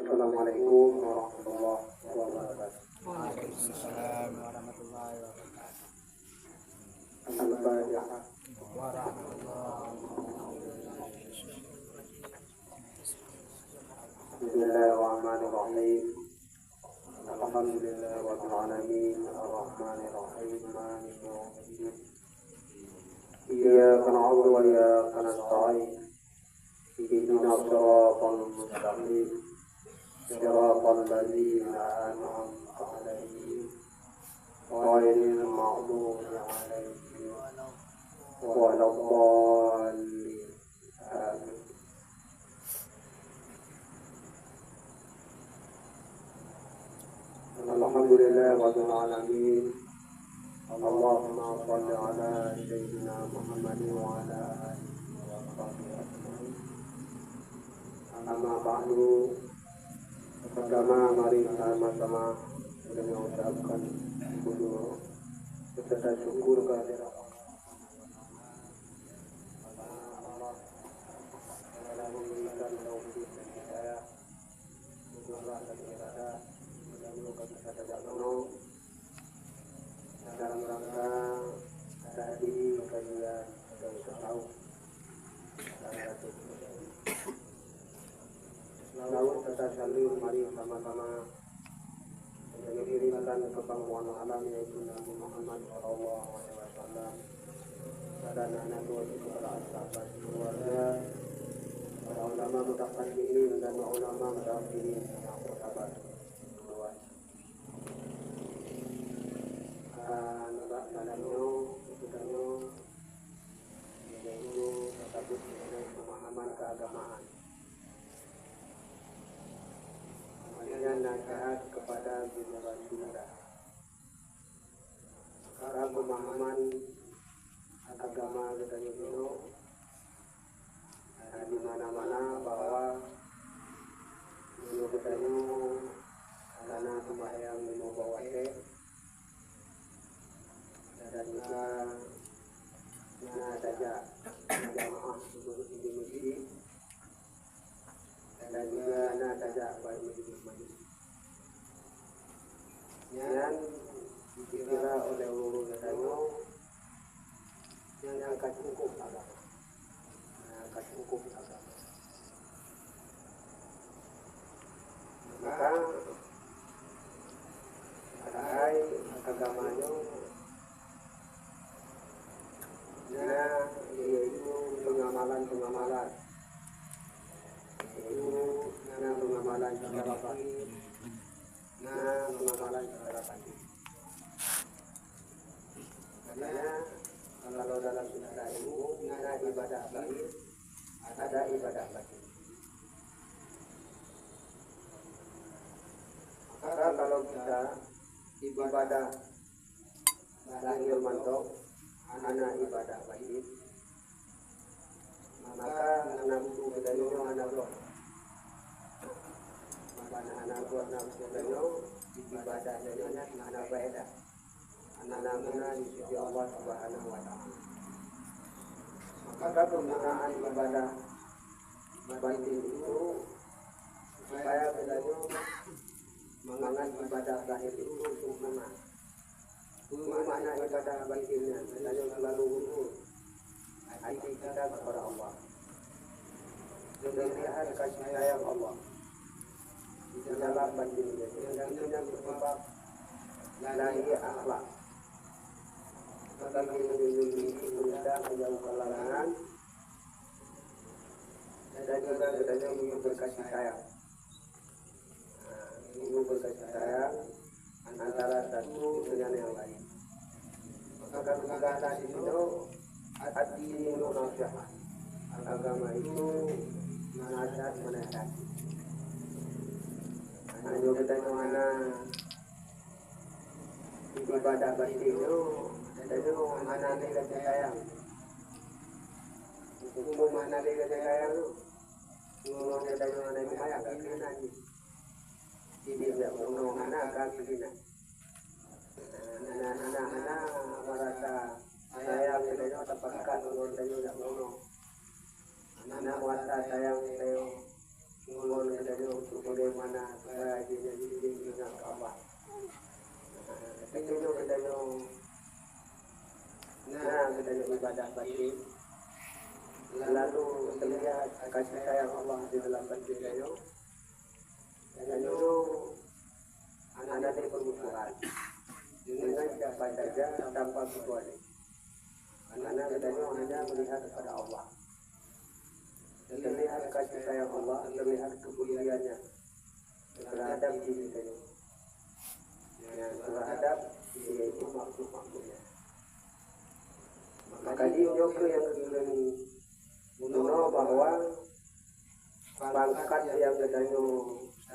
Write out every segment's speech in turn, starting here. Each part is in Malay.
Assalamualaikum warahmatullahi wabarakatuh. Waalaikumsalam warahmatullahi wabarakatuh. Al-Fatihah. Bismillahirrahmanirrahim. Alhamdulillahi rabbil alamin, arrahmanir rahim, maliki yaumiddin. Iyyaka na'budu wa iyyaka nasta'in. Ihdinas siratal mustaqim. Siratal ladzina an'amta 'alaihim ghairil maghdubi 'alaihim waladdallin. Amin. Alhamdulillah rabbil alamin. Allahumma shalli ala sayyidina Muhammad wa ala alihi wa sahbihi ajma'in. Amma ba'du. Pertama mari sama-sama mengucapkan serta syukur kehadirat Allah telah memberikan taufik dan hidayah untuk kita mudah-mudahan kita tidak penuh dalam rangka tadi kajian dan tahu lalu kita saling mari sama-sama mengirimkan kepada alam yaitu Nabi Muhammad SAW dan anak kepada sahabat keluarga, para ulama mutaqaddimin dan ulama mutaakhirin yang bersahabat keluarga. Dalamnya yaitu tersebut mengenai pemahaman keagamaan. Kemudian nasihat kepada generasi muda. Karena pemahaman agama kita itu di mana-mana bahwa dulu kita itu karena sembahyang di bawah dan juga saja jamaah di masjid dan juga saja baik masjid yang dikira oleh ulul katanya yang akan cukup agama, maka agamanya yaitu pengamalan secara zahir, pengamalan secara batin. Karena kalau dalam ibadah ilmu ada ibadah zahir, ada ibadah batin. Maka kalau kita ibadah zahir mantok, ana ibadah batin, maka nafsu kita itu anak roh. Anak buat nafsu kita ibadah jadinya anak beda. Anak guna di sisi Allah Subhanahu wa Ta'ala. Maka penggunaan ibadah batin itu supaya kita menganggap ibadah zahir itu sempurna. Mana ibadah batinnya kita selalu utuh hati kita kepada Allah. Melihat kasih sayang Allah di dalam batin kita dan itu yang bersifat lahir akhlak. Tetapi memiliki undang menjauh kelarangan dan juga kita ingin berkasih sayang. Ingin berkasih sayang antara satu dengan yang lain. Maka kegagalan di situ ad-dinu nasihat. Agama itu menasihat. Hanya kita mana ibadah batin itu mana dia sayang. Hukum mana dia sayang tu? Semua kita mana dia sayang kan nanti. Tidak punya mana kan kita. Anak merasa sayang kita dapatkan orang kita tidak punya. Anak merasa sayang kita mohon kepada untuk bagaimana supaya dia jadi ingat ke Allah. Itu kepada kepada ibadah batin. Lalu terlihat kasih sayang Allah di dalam batin dia. Dan itu anak dari permusuhan dengan siapa saja tanpa kecuali. Karena katanya hanya melihat kepada Allah. Terlihat kasih sayang Allah, terlihat kepeduliannya terhadap diri kita. Terhadap yaitu makhluk-makhluknya. Maka dia juga yang mengenal bahwa pangkat yang katanya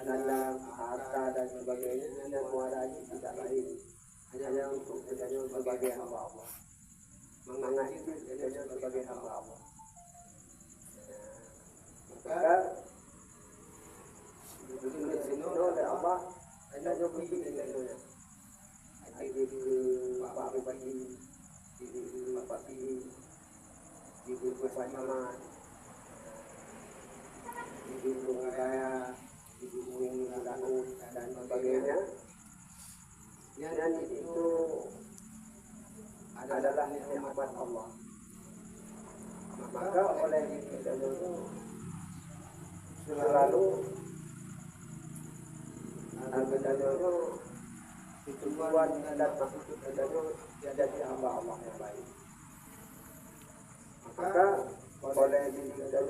dalam harta dan sebagainya yang muaranya tidak lain hanya untuk katanya sebagai hamba Allah. Mengasihi katanya sebagai hamba Allah. Maka begitu oleh Allah katanya begitu katanya. Jadi ke Pak Bupati, jadi ke Pak Pili, jadi ke Pak Camat, jadi ke Kaya, jadi ke Danut dan sebagainya. Dan itu adalah nikmat Allah. Maka oleh kita itu selalu kita tujuan dan maksud kita jadi hamba Allah yang baik. Maka oleh diri kita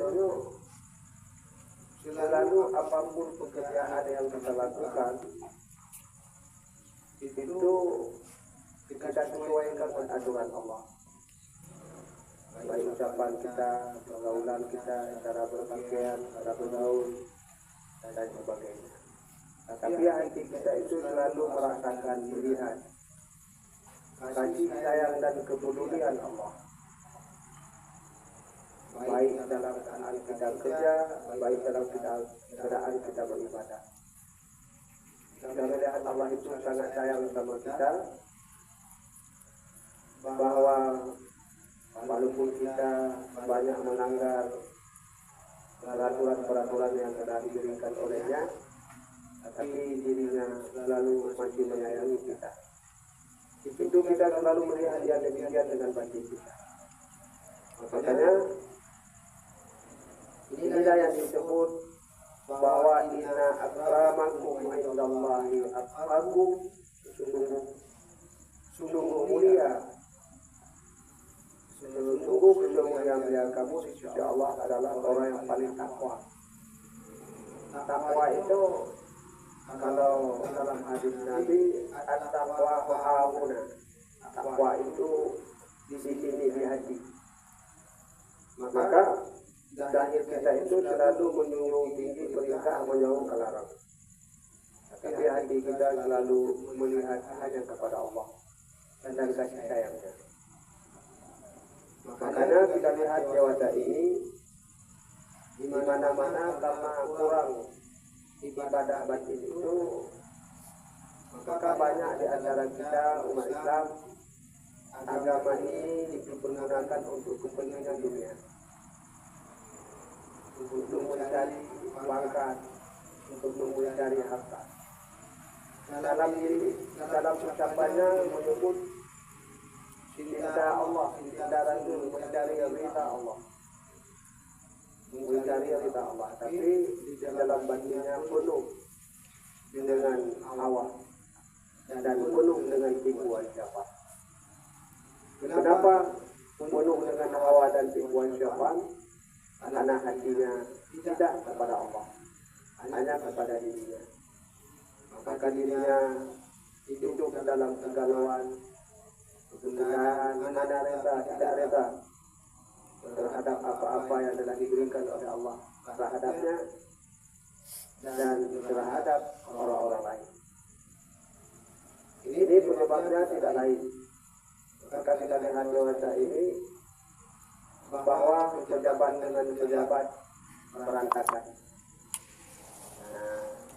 selalu apapun pekerjaan yang kita lakukan itu kita sesuaikan dengan aturan Allah. Baik ucapan kita, pergaulan kita, cara berpakaian, cara bergaul dan sebagainya. Tapi hati kita itu selalu merasakan melihat kasih sayang dan kepedulian Allah. Baik dalam keadaan kita kerja, baik dalam keadaan kita beribadah. Kita melihat Allah itu sangat sayang sama kita, bahwa walaupun kita banyak melanggar peraturan-peraturan yang telah diberikan olehnya, tapi dirinya selalu masih menyayangi kita. Itu kita selalu melihat dia demikian dengan batin kita. Makanya inilah yang disebut bahwa inna akramakum indallahi atqakum, sungguh mulia, sungguh mulia kamu sisi Allah adalah orang yang paling takwa. Takwa itu kalau dalam hadis Nabi, at-taqwa hahuna. Takwa itu di sini di hati. Maka zahir kita itu selalu menjunjung tinggi perintah, menjauh larangan. Tapi hati kita selalu melihat hanya kepada Allah dan kasih sayangnya. Makanya kita lihat dewasa ini di mana-mana karena kurang ibadah batin itu, maka banyak di antara kita umat Islam agama ini dipergunakan untuk kepentingan dunia, untuk mencari pangkat, untuk mencari harta. Dalam ucapannya menyebut cinta Allah, cinta Rasul, mencari ridha Allah, mencari ridha Allah. Tapi di dalam batinnya penuh dengan hawa dan penuh dengan tipuan syaitan. Kenapa penuh dengan hawa dan tipuan syaitan? Karena hatinya tidak kepada Allah, hanya kepada dirinya. Maka dirinya hidup dalam kegalauan, kesusahan, mana reda, tidak reda terhadap apa-apa yang telah diberikan oleh Allah terhadapnya dan terhadap orang-orang lain. Ini penyebabnya tidak lain. Maka kita lihat dewasa ini bahwa pejabat dengan pejabat berantakan.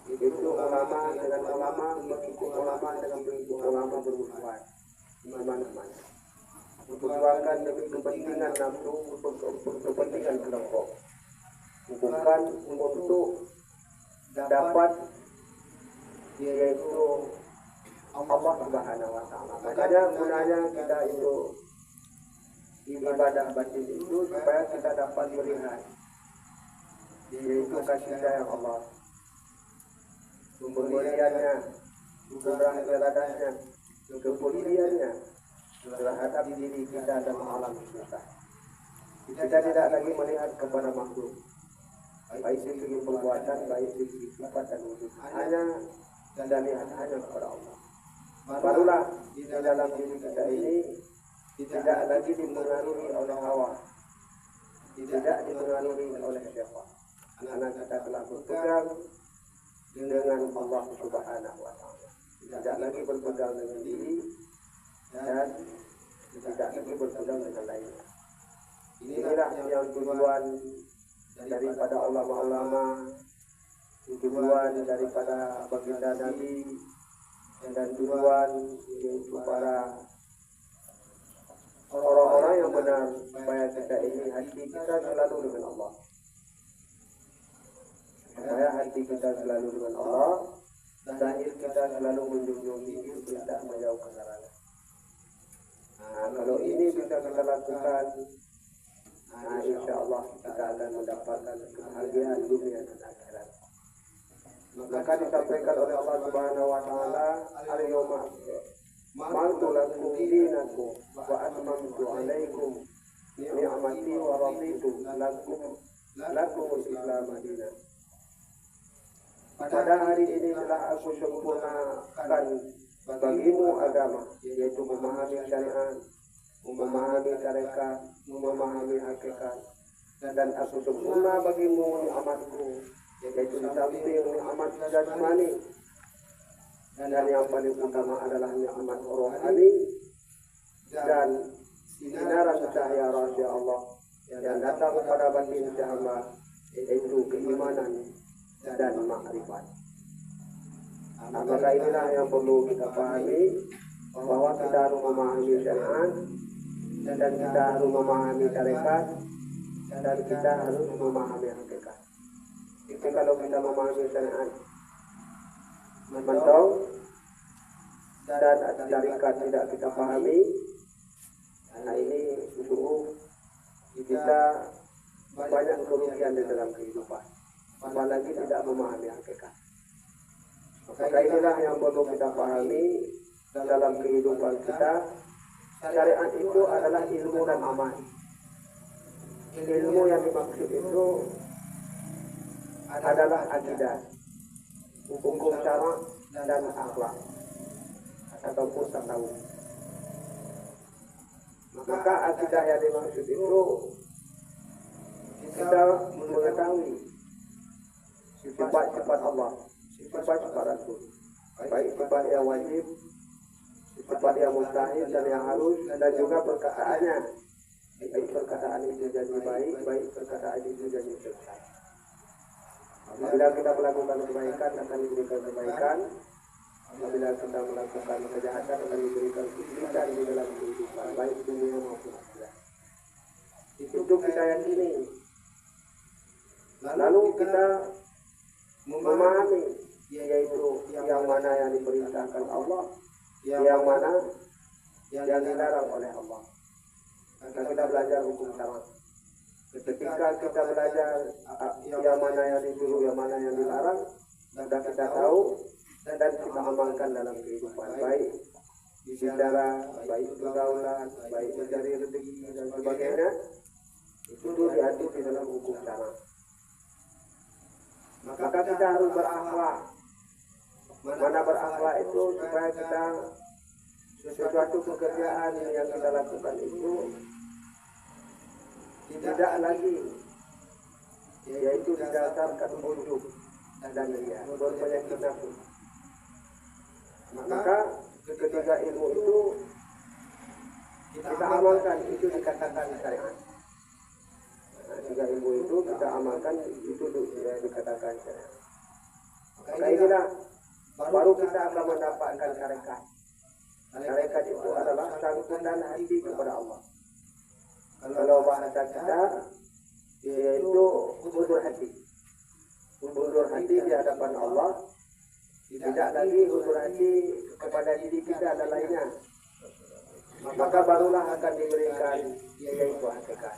Itu ulama dengan ulama, pengikut ulama dengan pengikut ulama bermusuhan di mana-mana. Memperjuangkan demi kepentingan nafsu, kepentingan kelompok. bukan untuk dapat yaitu Allah Subhanahu wa Ta'ala. Makanya gunanya kita itu ibadah batin itu supaya kita dapat melihat yaitu kasih sayang Allah, pemberiannya, kurang iradahnya, kepeduliannya terhadap diri kita dan alam semesta. Kita tidak lagi melihat kepada makhluk, baik segi perbuatan, baik segi sifat dan wujud. Hanya kita lihat hanya kepada Allah. Barulah di dalam diri kita ini tidak lagi dipengaruhi oleh hawa, tidak dipengaruhi oleh syahwat. Karena kita telah berpegang dengan Allah Subhanahu wa Ta'ala. Tidak lagi berpegang dengan diri dan tidak lagi berpegang dengan lainnya. Inilah yang tujuan daripada ulama-ulama, tujuan daripada baginda Nabi, dan tujuan yaitu para orang-orang yang benar, supaya kita ini hati kita selalu dengan Allah, supaya hati kita selalu dengan Allah, zahir kita selalu menjunjung tinggi perintah menjauhkan larangan. Kalau ini bisa kita lakukan, insya Allah kita akan mendapatkan kebahagiaan dunia dan akhirat. Maka disampaikan oleh Allah Subhanahu wa Ta'ala, al-yawma akmaltu lakum dinakum wa atmamtu 'alaikum ni'mati wa raditu lakum al-Islam dinan. Pada hari ini telah aku sempurnakan bagimu agama, yaitu memahami syariat, memahami tarekat, memahami hakikat, dan aku sempurna bagimu nikmatku, yaitu di samping nikmat jasmani, dan yang paling utama adalah nikmat rohani dan sinaran cahaya rahasia Allah yang datang pada batin hamba, yaitu keimanan dan makrifat. Maka inilah yang perlu kita pahami, bahwa kita harus memahami syariat, dan kita harus memahami tarekat, dan kita harus memahami hakikat. Jadi kalau kita memahami syariat, mantau, dan tarekat tidak kita pahami, nah ini sungguh kita banyak kerugian di dalam kehidupan, apalagi tidak memahami hakikat. Maka inilah yang perlu kita pahami dalam kehidupan kita. Syariat itu adalah ilmu dan amal. Ilmu yang dimaksud itu adalah akidah, hukum syarak dan akhlak, ataupun tasawuf. Maka akidah yang dimaksud itu kita mengetahui sifat-sifat Allah, sifat-sifat Rasul, baik sifat yang wajib, sifat yang mustahil dan yang halus, dan juga perkataannya, baik perkataan itu jadi baik, baik perkataan itu jadi sesat. Apabila kita melakukan kebaikan akan diberikan kebaikan, apabila kita melakukan kejahatan akan diberikan kesulitan di dalam kehidupan, baik dunia maupun akhirat. Itu kita yakini. Lalu kita memahami, yaitu yang mana yang diperintahkan Allah, yang mana yang dilarang oleh Allah. Maka kita belajar hukum syarak. Ketika kita belajar yang mana yang disuruh, yang mana yang dilarang, sudah kita tahu dan kita amalkan dalam kehidupan, baik bicara, baik pergaulan, baik mencari rezeki dan sebagainya, itu diatur di dalam hukum syarak. Maka kita harus berakhlak. Mana berakhlak itu supaya kita sesuatu pekerjaan yang kita lakukan itu tidak lagi yaitu didasarkan ujub dan riya, berpenyakit nafsu. Maka ketiga ilmu itu kita amalkan, itu dikatakan syariat. Tiga ilmu itu kita amalkan, itu dikatakan syariat. Maka inilah baru kita akan mendapatkan tarekat. Tarekat itu adalah santunan hati kepada Allah. Kalau bahasa kita yaitu undur hati. Undur hati di hadapan Allah, tidak lagi undur hati kepada diri kita dan lainnya. Maka barulah akan diberikan yaitu hakikat.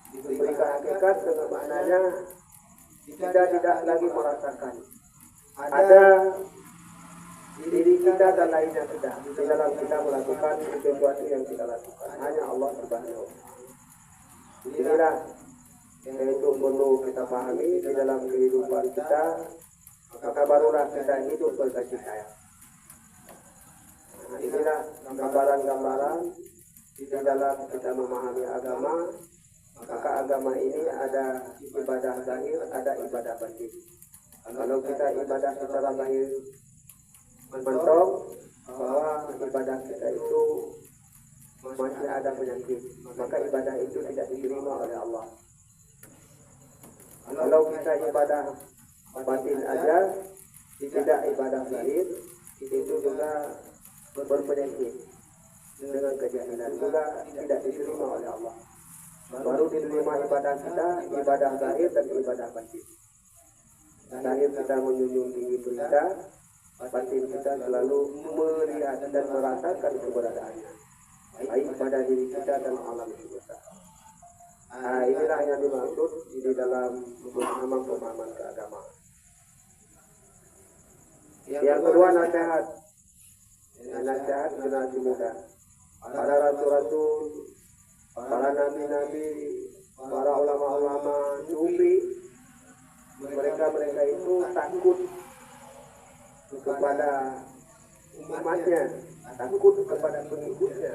Diberikan hakikat dengan maknanya kita tidak lagi merasakan ada diri kita dan lainnya sudah di dalam kita melakukan sesuatu yang kita lakukan. Hanya Allah Subhanahu. Inilah yaitu perlu kita pahami di dalam kehidupan kita, maka barulah kita hidup berkasih sayang. Inilah gambaran-gambaran di dalam kita memahami agama. Maka agama ini ada ibadah zahir, ada ibadah batin. Kalau kita ibadah secara zahir mentok bahwa ibadah kita itu masih ada penyakit, maka ibadah itu tidak diterima oleh Allah. Kalau kita ibadah batin aja, tidak ibadah zahir, itu juga berpenyakit dengan kejahilan, juga tidak diterima oleh Allah. Baru diterima ibadah kita, ibadah zahir dan ibadah batin. Zahir kita menjunjung tinggi perintah, batin kita selalu melihat dan merasakan keberadaannya, baik pada diri kita dan alam semesta. Inilah yang dimaksud di dalam pemahaman keagamaan. Yang kedua, nasihat. Nasihat generasi muda. Para rasul-rasul, para nabi-nabi, para ulama-ulama sufi, mereka itu takut kepada umatnya, takut kepada pengikutnya,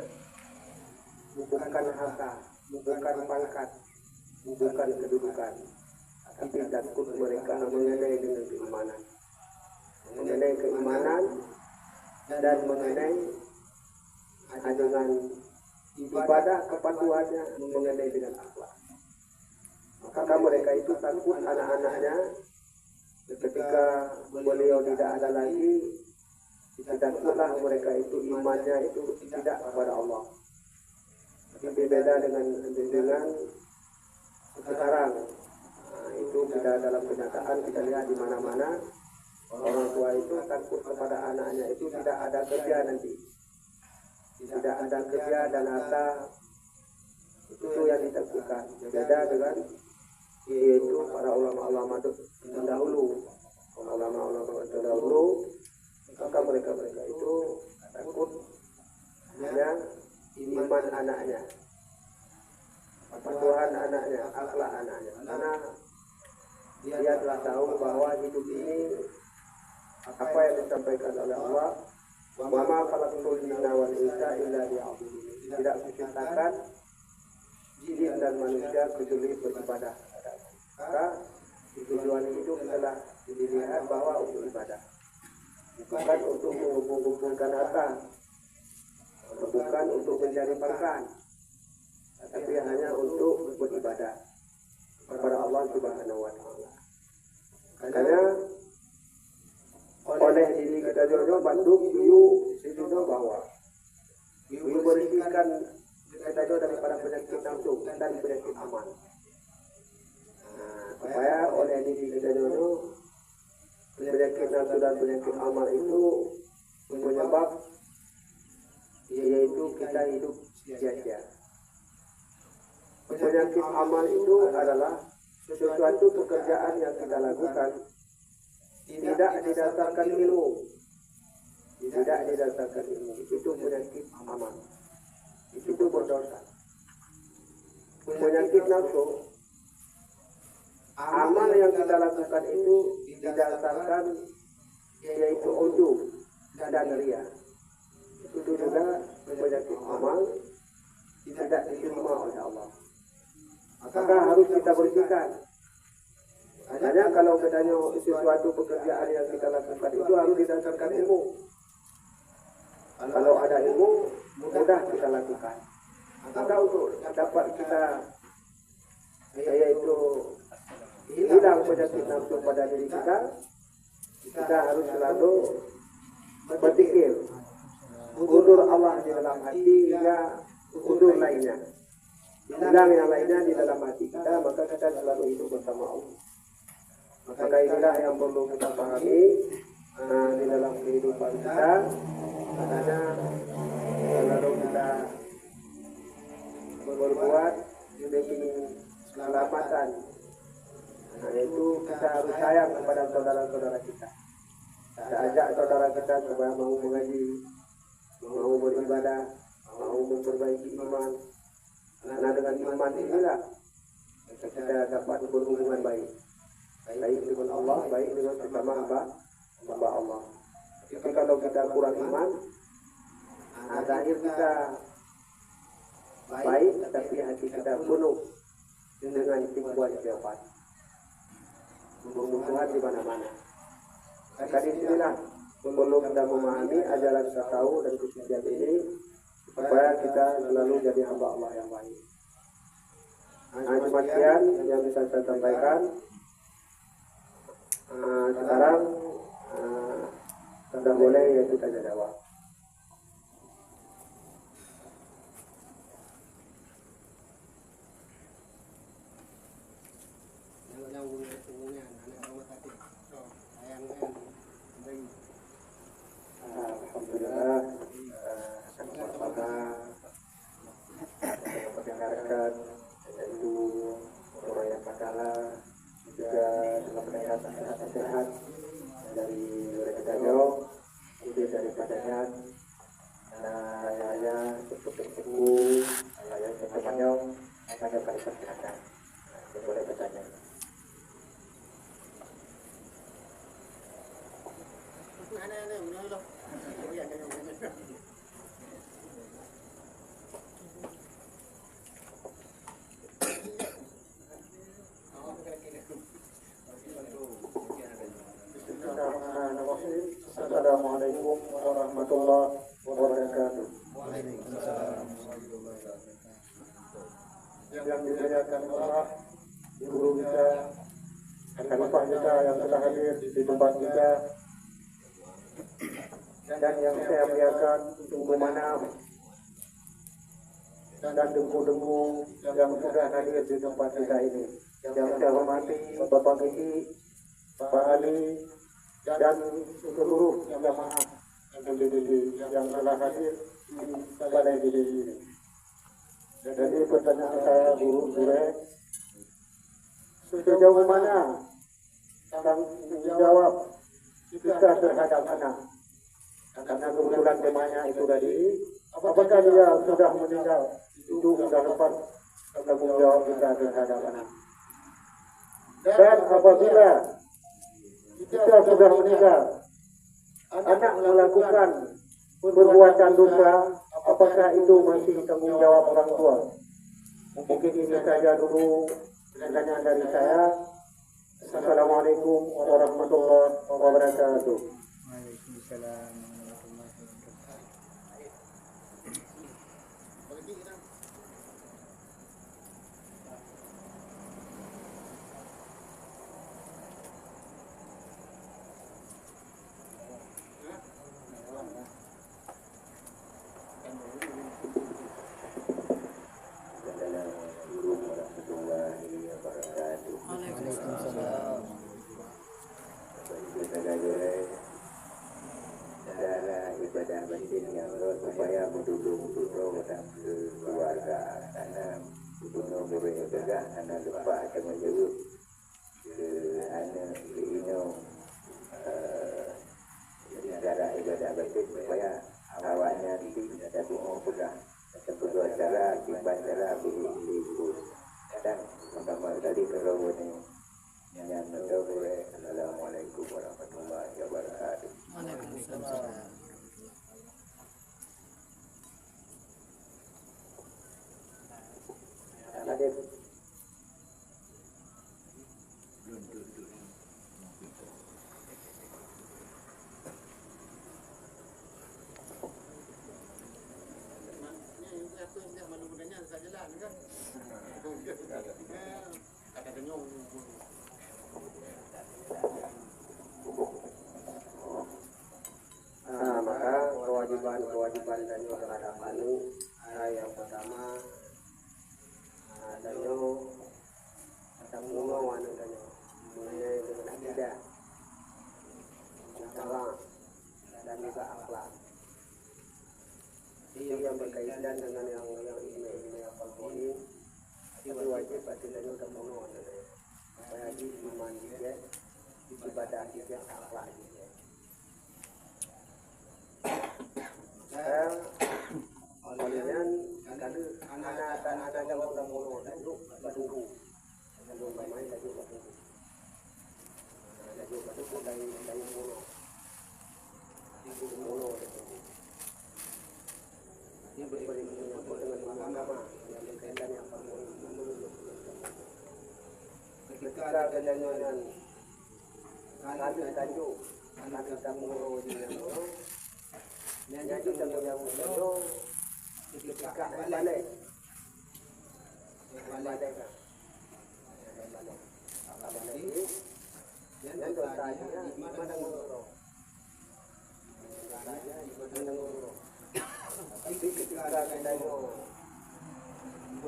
bukan harta, bukan pangkat, bukan kedudukan, tapi takut mereka mengenai dengan keimanan, mengenai keimanan dan mengenai dengan ibadah kepatuhannya, mengenai dengan akhlak. Maka mereka itu takut anak-anaknya ketika beliau tidak ada lagi, takutlah mereka itu imannya itu tidak kepada Allah. Tapi beda dengan sekarang. Itu kita dalam kenyataan kita lihat di mana-mana orang tua itu takut kepada anaknya itu tidak ada kerja nanti, tidak ada kerja dan harta, itu yang ditakutkan. Beda dengan yaitu para ulama-ulama terdahulu, maka mereka itu takut hanya iman anaknya, kepatuhan anaknya, akhlak anaknya, karena dia telah tahu bahwa hidup ini apa yang disampaikan oleh Allah, wa ma khalaqtul jinna wal insa illa liya'budun. Tidak diciptakan jin dan manusia kecuali beribadah. Maka tujuan hidup adalah dilihat bahwa untuk ibadah, bukan untuk mengumpulkan harta, bukan untuk mencari pangkat, tapi hanya untuk beribadah kepada Allah Subhanahu wa Ta'ala. Karena oleh diri kita juga bantu itu bahwa membersihkan kita juga daripada penyakit nafsu dan penyakit aman. Supaya oleh diri kita juga penyakit nafsu dan penyakit amal itu menyebab yaitu kita hidup sia-sia. Penyakit amal itu adalah sesuatu pekerjaan yang kita lakukan tidak didasarkan ilmu, itu penyakit amal, itu berdosa. Penyakit nafsu, amal yang kita lakukan itu didasarkan yaitu ujub dan ria, itu juga penyakit amal tidak diterima oleh Allah. Maka harus kita bersihkan. Hanya kalau katanya sesuatu pekerjaan yang kita lakukan itu harus didasarkan ilmu. Kalau ada ilmu, mudah kita lakukan. Maka untuk dapat kita yaitu hilang penyakit nafsu pada diri kita harus selalu berpikir undur Allah di dalam hati hingga undur lainnya. hilang yang lainnya di dalam hati kita, maka kita selalu hidup bersama Allah. Maka inilah yang perlu kita pahami di dalam kehidupan kita, karena selalu kita berbuat demi keselamatan. Yaitu kita harus sayang kepada saudara-saudara kita. Kita ajak saudara kita supaya mau mengaji, mau beribadah, mau memperbaiki iman. Karena dengan iman inilah kita dapat berhubungan baik dengan Allah, baik dengan sesama hamba Allah. Tapi kalau kita kurang iman, zahir kita baik, tapi hati kita penuh dengan tipuan syaitan, bermusuhan di mana-mana. Maka di sinilah perlu kita memahami ajaran tasawuf dan kesucian ini, supaya kita selalu jadi hamba Allah yang baik. Demikian yang bisa saya sampaikan. Sekarang sudah boleh yaitu tanya jawab. Alhamdulillah, sama-sama mendengarkan yaitu uraian makalah juga dalam mendengar nasihat dari Redayo, kemudian dari padanya saya seperti itu, saya temannya saya akan persilakan. Boleh bertanya. Assalamualaikum warahmatullahi wabarakatuh. Yang dimuliakan Allah, guru kita, khalifah kita yang telah hadir di tempat kita, dan yang saya muliakan Tunggu Manam dan dengku-dengku yang sudah hadir di tempat kita ini. Yang saya hormati Bapak Gigi, Pak Ali, dan seluruh jamaah MDDD yang telah hadir di balai ini. Jadi pertanyaan saya Guru Sure, sejauh mana tanggung jawab kita terhadap anak? Karena kebetulan temanya itu tadi, apakah dia sudah meninggal? Itu sudah lepas tanggung jawab kita terhadap anak. Dan apabila kita sudah meninggal, anak melakukan perbuatan dosa, apakah itu masih tanggung jawab orang tua? Mungkin ini saja dulu pertanyaan dari saya. Assalamualaikum warahmatullahi wabarakatuh. Waalaikumsalam warahmatullahi wabarakatuh. Ibadah batin yang supaya mendukung dan keluarga karena bunuh boleh tegak anak lupa akan menjauh ke anak ino cara ibadah batin supaya awaknya tidak tapi mudah kedua cara timbang cara berikut kadang pertama tadi kalau ini yang boleh. Assalamualaikum warahmatullahi wabarakatuh. Waalaikumsalam. Hadir. Maka kewajiban dari terhadap anu yang pertama berkaitan dengan yang ini Al-Quran, itu wajib adilahnya udah mono supaya di iman juga, ibadah juga, akhlak juga. Kemudian kalau anak-anak yang udah mono, itu bertunggu, belum bermain lagi bertunggu, lagi bertunggu dari mono, itu mono bertunggu. Ini menyangkut dengan agama yang berkaitan yang ketika kejadian kali tajuk kali kamu yang kita yang ketika balik yang dosanya mana ngurus tapi ketika kejadian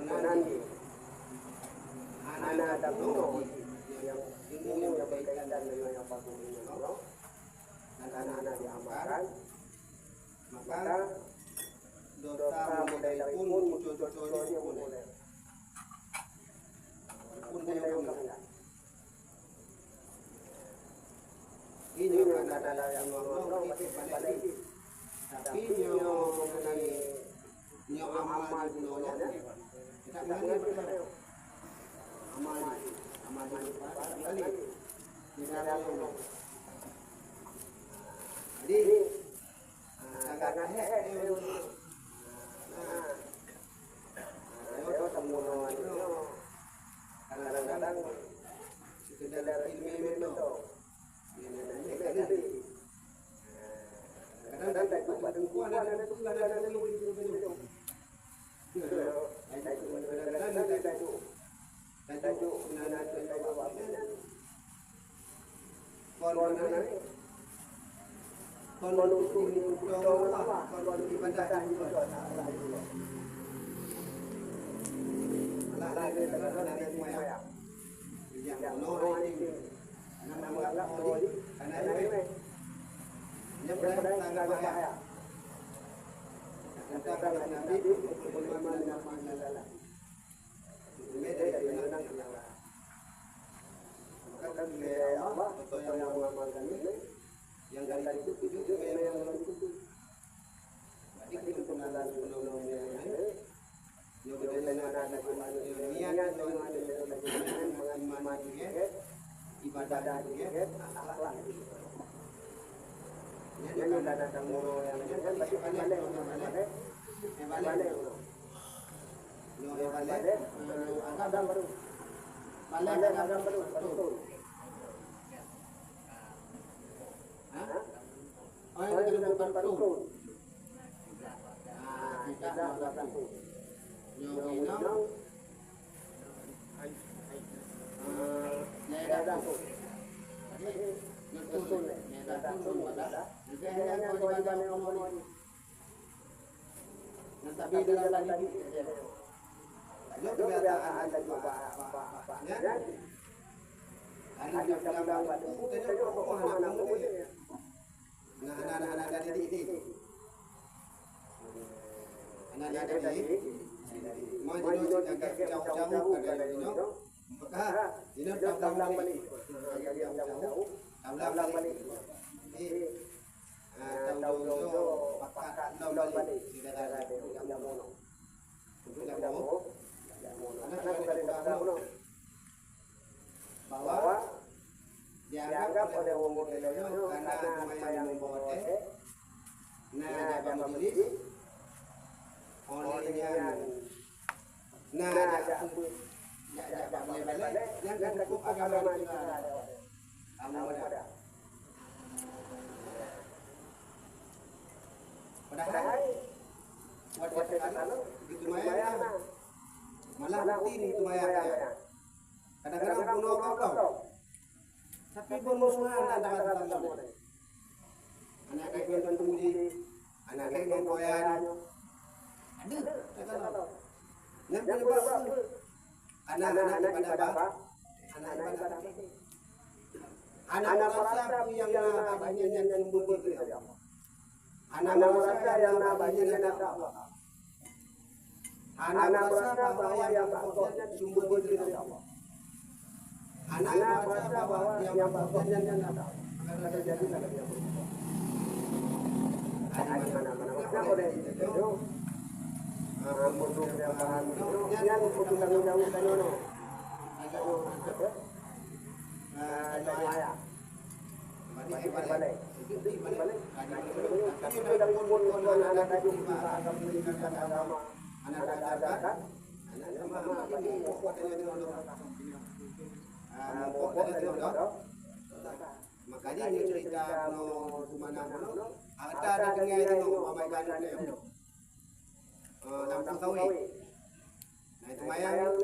nanti anak ada yang ilmu yang berkaitan dengan yang bagus ini dan anak-anak diamalkan, maka dosa mulai dari pun muncul-munculnya mulai ini karena ada yang ngomong balik tapi yang mengenai yang amal gunanya tidak mengerti amal balik jadi karena semua itu kadang-kadang sekedar ilmu itu kadang-kadang tak cukup dengkuan ada itu kadang-kadang kalau ibadah yang dari itu yang itu jadi kebenaran ibadah juga akhlak yang ada tamu yang pasti balik betul. Oh, yang bukan betul. Kita melakukan tapi dalam tadi kebiasaan dan bapaknya anak bilang batu anak-anak dari ini anak-anak dari mau jadi jauh-jauh dari ini maka ini pulang balik pulang balik tahu pakat pulang balik tidak ada yang mono bahwa dianggap oleh umur Indonesia karena apa yang membawa nah ada majelis olehnya nah ada balik yang cukup agama kita ada padahal buat kalau itu lumayan malah ini lumayan kadang-kadang kuno kau tapi pemusuhan antara anak yang tunggu anak yang koyan ada yang penyebab anak-anak pada apa anak merasa yang bagian yang membuat anak merasa yang bagian yang Anak merasa bahwa yang pokoknya sumber dari Allah. Anak merasa bahwa yang pokoknya tidak akan terjadi pada dia. Mana boleh itu. Untuk yang paham itu, yang untuk tanggung-tanggung kanono. Saya. Balik. Tapi dari pun anak tadi kita akan mendidikan agama. Ada kan? Makanya ini cerita mana ada dengan itu mamai kan itu. Lampung Kawi. Nah itu mayang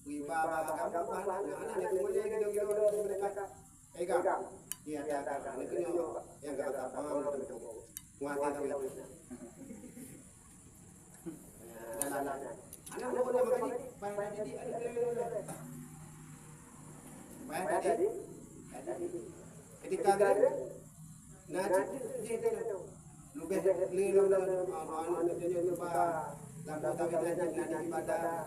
wiba agama anak semuanya gitu mereka pegang. Iya ada. Itu yang enggak paham itu. Muat itu. Anak mau makanya tadi ketika nanti dia lubeh lilong ibadah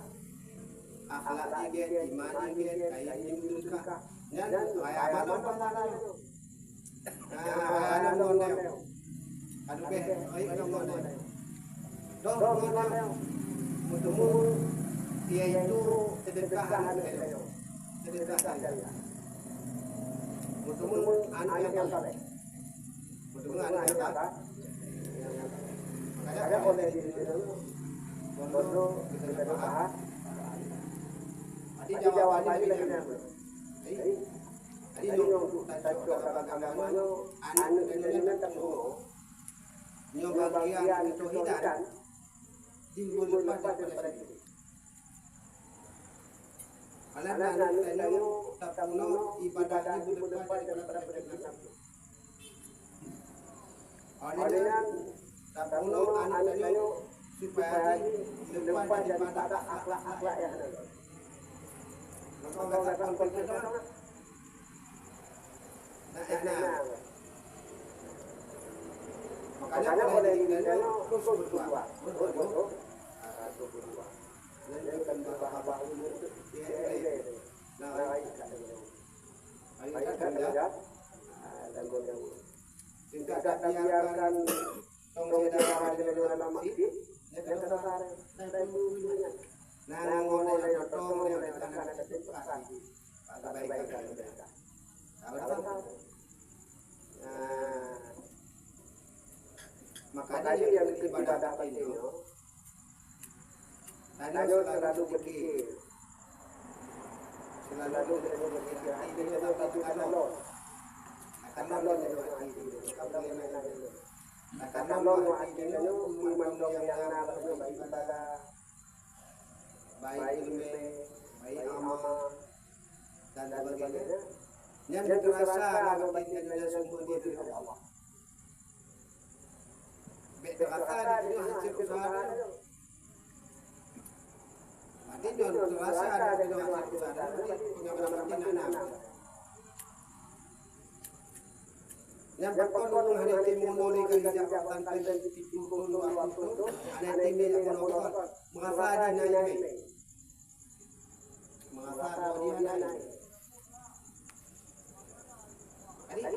akhlak dia iman dia kayak ini juga dan kayak apa anak mondel aduh ayo mondel dong bertemu dia itu sedekah bertemu anak yang saleh bertemu anak yang saleh ada oleh di situ bodoh kita bahas tadi jawab lagi dengan tadi yang agamanya anu dengan tanggung nyoba bagian tauhidan timbul pada diri. Anak-anak itu tak tahu ibadah ibu depan daripada berkenaan. Anak tak tahu anak itu supaya depan daripada akhlak yang ada. Maka katakan kita makanya oleh ini terus berdua. Yang kan bahwa umur tidak biarkan tong sedara di dalam masjid yang tersarai dan bulunya nah ngone yang tong yang karena kesempatan pada baik-baik mereka makanya yang ibadah itu Tanyo selalu berpikir ini adalah kalon artinya iman dong yang namanya baik ibadah baik ilmu baik amal dan sebagainya yang terasa bagian sumber dari Allah terasa di hasil usaha Artinya terasa ada dengan hasil usaha punya benar-benar yang berkondong hari timur dari Jakarta dan tipikun waktu itu ada tim yang menonton mengapa dia naik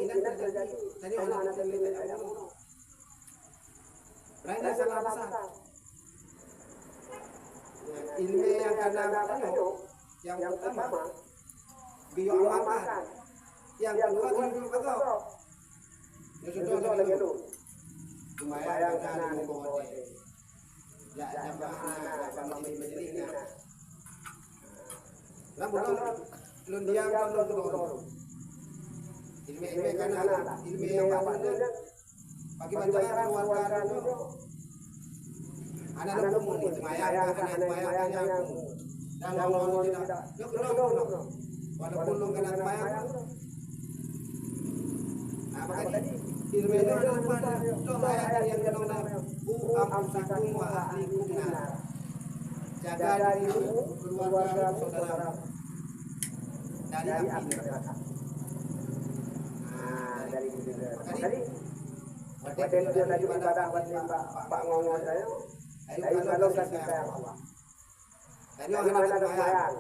ini terjadi tadi anak terlibat ayam berani salah besar ilmu yang karena yang pertama bioamalkan yang kedua hidup ya sudah lagi lu lumayan karena membawa ya jamaah sama menjadinya namun belum diam kalau turun ilmu karena ilmu yang bapak bagi banyak keluarga itu anak umum itu mayang yang dan ngomong tidak walaupun lu kena mayang maka tadi ilmu itu pada ayat yang kedua amsakum wa ahlikum nar jaga dirimu keluarga saudara dari api neraka dari tadi pada dia lagi ibadah buat Pak ngomong saya ayo kalau kasih sayang Allah Dari mana sembahyang?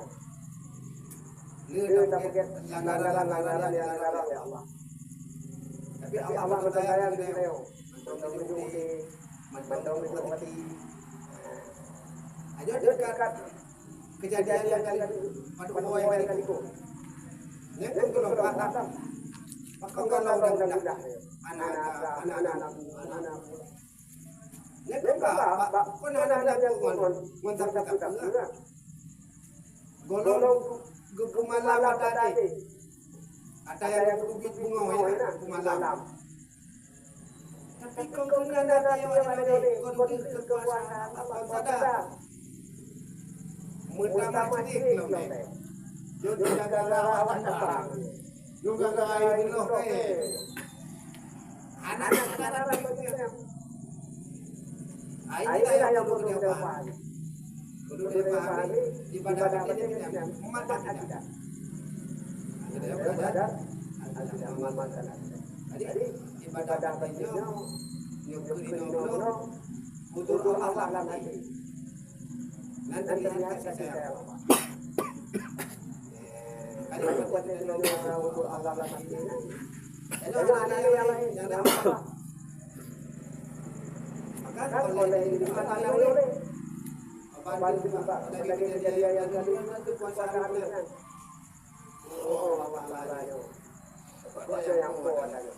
Lu tak pakai langgaran yang dilarang ya Allah. Tapi Allah berkata gitu yo. Mandong di aja dekat kejadian yang kali pada yang kali itu. Yang itu lompat maka kalau orang dah anak-anak. Yang itu pak kon anak-anak kon mantap kita. Golong gumalam tadi. Ada yang berbibit bunga ya, gumalam. Tapi kau kena ada yang ada kau kekuasaan apa sadar. Mutama sedikit loh deh. Jadi jaga awak terbang. Juga gaya dulu anak sekarang begini. Inilah yang perlu dipahami. Perlu dipahami ibadah ini mata tidak. Ada belajar, ada amal-amal. Jadi ibadah baiknya yang berino butuh Allah lagi. Nanti lihat saya. Ada buat butuh Allah lagi. Ada ada yang lain yang apa? Maka oleh dikatakan oleh apa dari kejadian yang tadi kekuasaan dengan oh Allah yo. Apa yang kuat aja.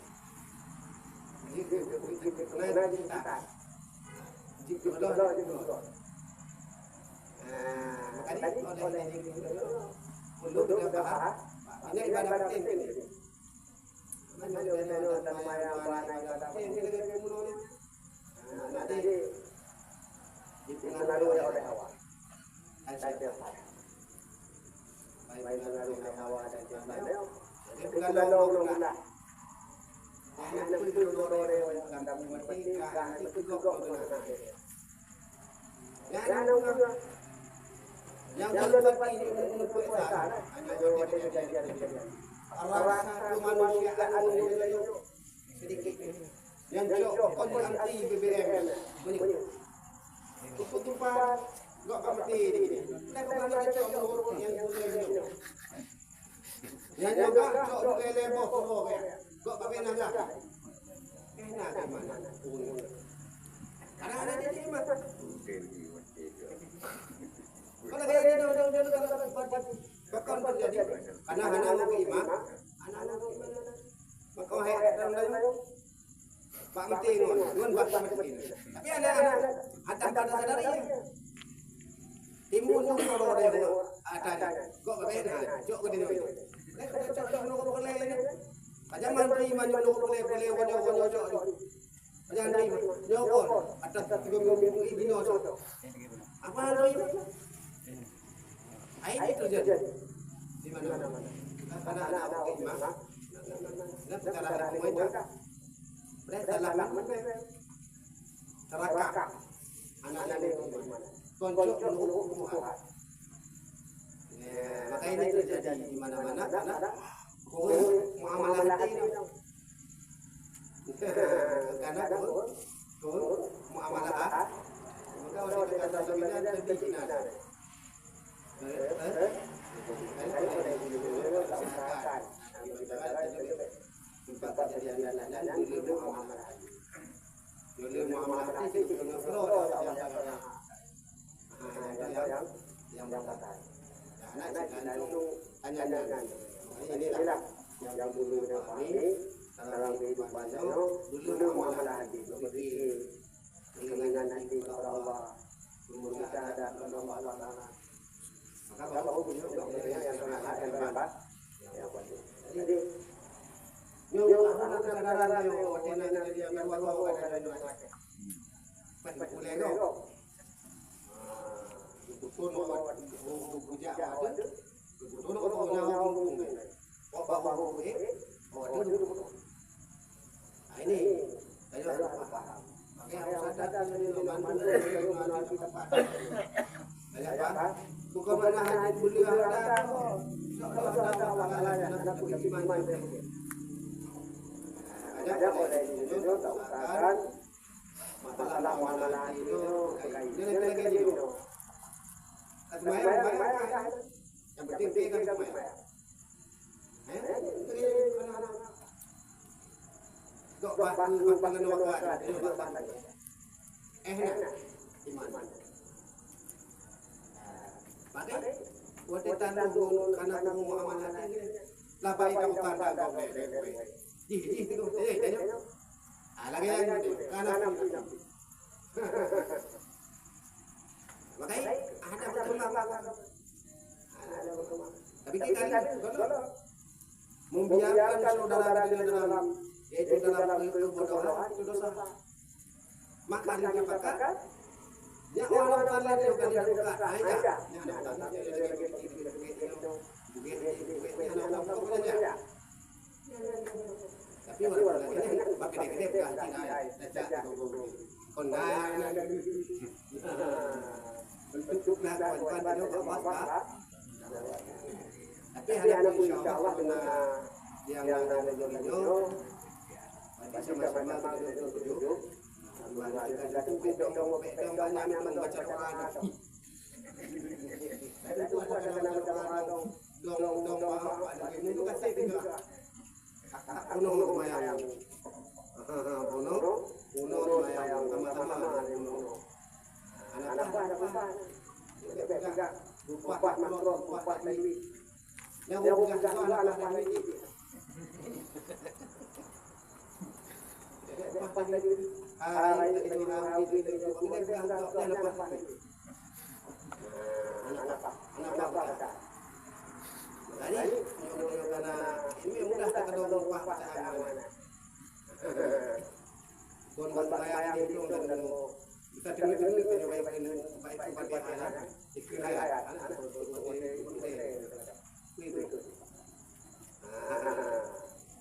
Yang lepas ini menurut saya hanya kejadian rasa kemanusiaan sedikit yang jauh anti BBM bunyi keputusan gak mati ini ada yang juga jauh lelebo semua gak pakai naga enak di mana ada di mana kalau dia bakal terjadi anak-anak imam maka hai Pak Mati ngon Pak Mati tapi anak-anak ada pada sadari timun yang kalau ada kok beda jok ke dino aja mantri manyo boleh jangan terima jokon atas gomong ibino apa itu ini terjadi di mana-mana anak-anak imam dan sekarang mereka bersalah terakam anak-anak itu konco menunggu Tuhan. Maka ini terjadi di mana-mana karena muamalah ini karena muamalah maka orang kata sabina lebih kena yang berkata anak itu hanya inilah yang dulu kami dalam kehidupannya dulu muamalah hati berpikir keinginan hati kepada Allah berusaha dan menolong Allah. Maka kalau punya yang terlibat ya betul. Jadi yo anak kadang-kadang yo ordinary dia berwaktu ada di mana. Boleh go. Betul puja ada. Betul punya ngomong. Bawa ini saya paham. Makanya harus ada mana kita paham. Apa? Bukan mana hanya boleh ada. Anak punya iman. Ada boleh itu tahukan masalah itu kayak ini. Lumayan. Yang penting dia kan lumayan. Kok pangan wakar itu enak iman. Pakai buat tandung karena kamu amanat ini. Lah baik kamu tanda kau itu lagi yang karena makanya ada perkembangan. Tapi kita kalau membiarkan saudara di dalam yaitu dalam kebodohan itu dosa. Maka dikatakan ya orang talat itu kali buka aja. Tapi orang lagi pakai gede ganti bentuknya kawan-kawan itu apa? Tapi ada insyaallah dengan yang ada video sama-sama duduk kita dong banyak membaca Quran. Itu ada dong ini itu kasih juga. Kuno lumayan. Kuno lumayan sama-sama kuno. Anak apa? Bupat makro, bupat lagi. Yang bukan anak lagi. Bupat lagi. Ini mudah tak ada lupa pasangan. Kon bayar itu dan kita dengar baik anak. Ikrar anak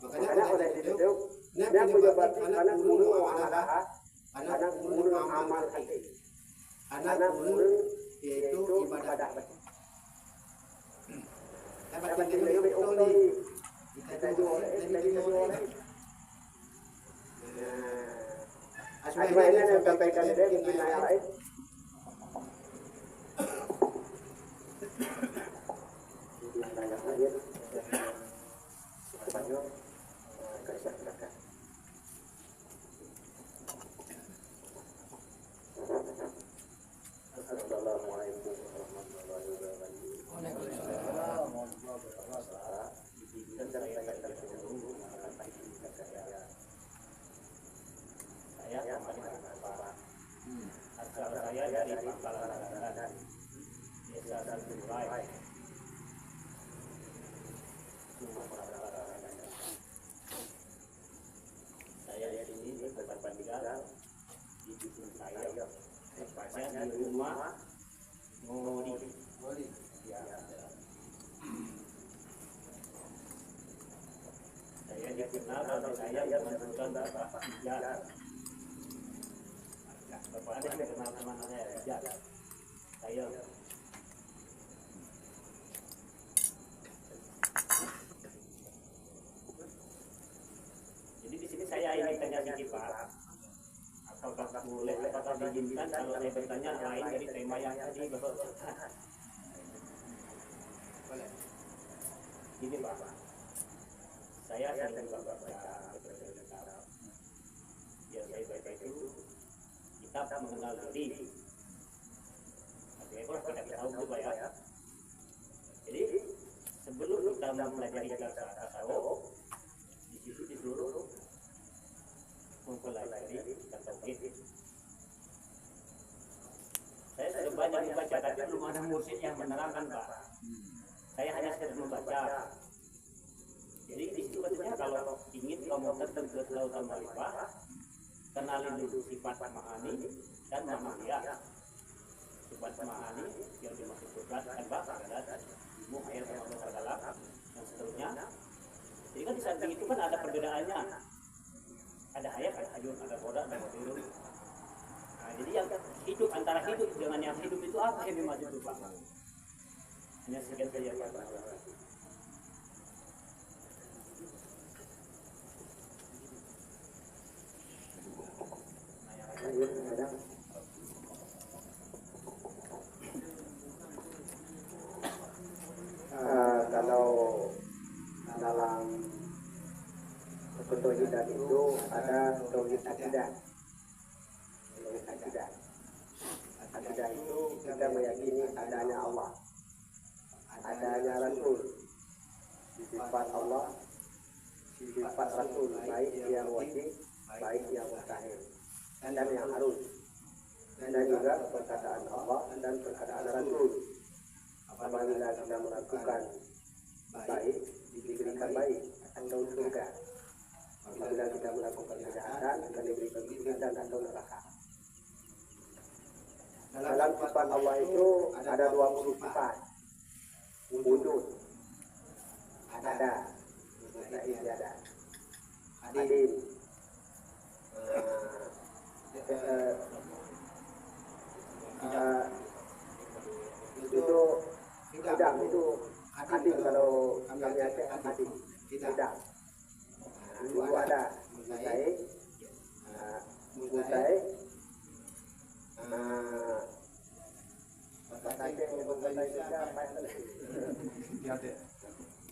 makanya oleh itu yang pejabat anak guru anak guru amal hati anak guru yaitu ibadah dapat dilihat oleh kita jual asma'nya yang sampaikan dia mungkin yang lain Assalamualaikum warahmatullahi wabarakatuh. Saya dari Pangkalan Desa Santurai. Saya di sini bertempat tinggal di dusun saya, tepatnya di rumah Ngori. Ya. Saya dikenal oleh saya yang menentukan Bapak Ijaz. Bapak ada yang kenal teman saya Ijaz. Saya. Jadi di sini saya ingin tanya sedikit Pak. Apakah boleh, apakah diizinkan kalau saya bertanya lain dari tema yang tadi Bapak? Boleh. Ini Pak, saya sering baca kitab. Ya saya baca itu kitab mengenal diri. Artinya kita tahu juga ya. Jadi sebelum kita mempelajari tasawuf, di situ disuruh mempelajari tauhid. Saya sudah banyak membaca, tapi belum ada mursyid yang menerangkan Pak. Saya hanya sekedar membaca. Jadi di situ katanya kalau ingin kamu tertentu lautan ma'rifah, kenali dulu sifat ma'ani dan manusia. Sifat ma'ani yang dimaksud tugas sebab adalah ilmu ayat Allah dalam dan seterusnya. Jadi kan di samping itu kan ada perbedaannya. Ada hayat, ada hayun, ada bodak, ada modul. Nah, jadi yang hidup antara hidup dengan yang hidup itu apa yang dimaksud itu Pak? Hanya sekian saja Pak. dan itu ada tauhid akidah. Tauhid akidah. Akidah itu kita meyakini adanya Allah, adanya Rasul, sifat Allah, sifat Rasul, baik yang wajib, baik yang mustahil, dan yang harus, dan juga perkataan Allah dan perkataan Rasul. Apabila kita melakukan baik, diberikan baik atau surga. Apabila kita melakukan kejahatan, akan diberikan kesulitan atau neraka. Dalam sifat Allah itu ada 20 sifat. Wujud, ada, mustahil ada, hadim, itu tidak itu hadim kalau kami Aceh hadim tidak. Itu ada mustahil, mustahil.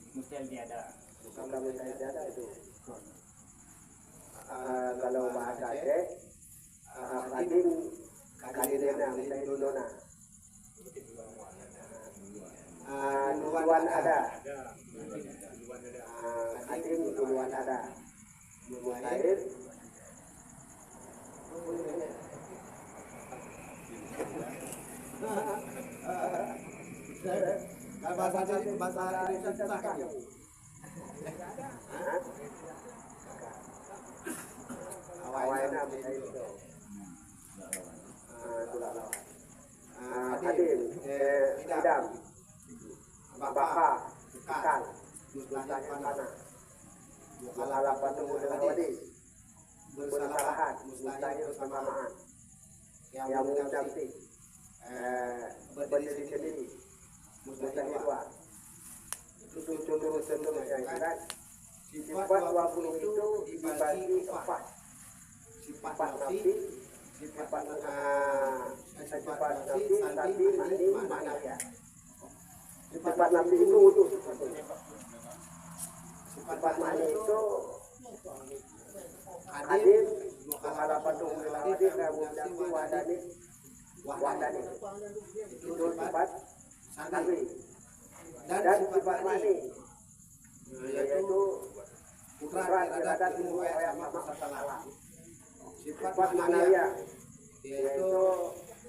Mustahil tiada. Kalau mustahil tiada itu. Kalau bahasa Aceh, hadim kadirena mustahil dona. Duluan ada. Hadim duluan ada. Mustahil Kalau bahasa Indonesia susah kan? awalnya mustahil itu. Hadim, idam, baka, ikan, mustahil panah, mukhalafa patunggu dengan wadi, bersalahan, mustahil persamaan, yang mengucapkan, berdiri sendiri, mustahil dua. Itu contoh-contoh yang kan. Sifat 20 itu dibagi 4. Sifat nafsi, sifat nafsi, sandi, mani, manaya. Sifat nafsi itu wujud. Sifat mani itu hadir, mukhalafatun lil hadir, mujabti wadani. Itu sifat sandi. Dan sifat mani yaitu putra iradat ilmu ayat sama serta alam. Sifat manaya yaitu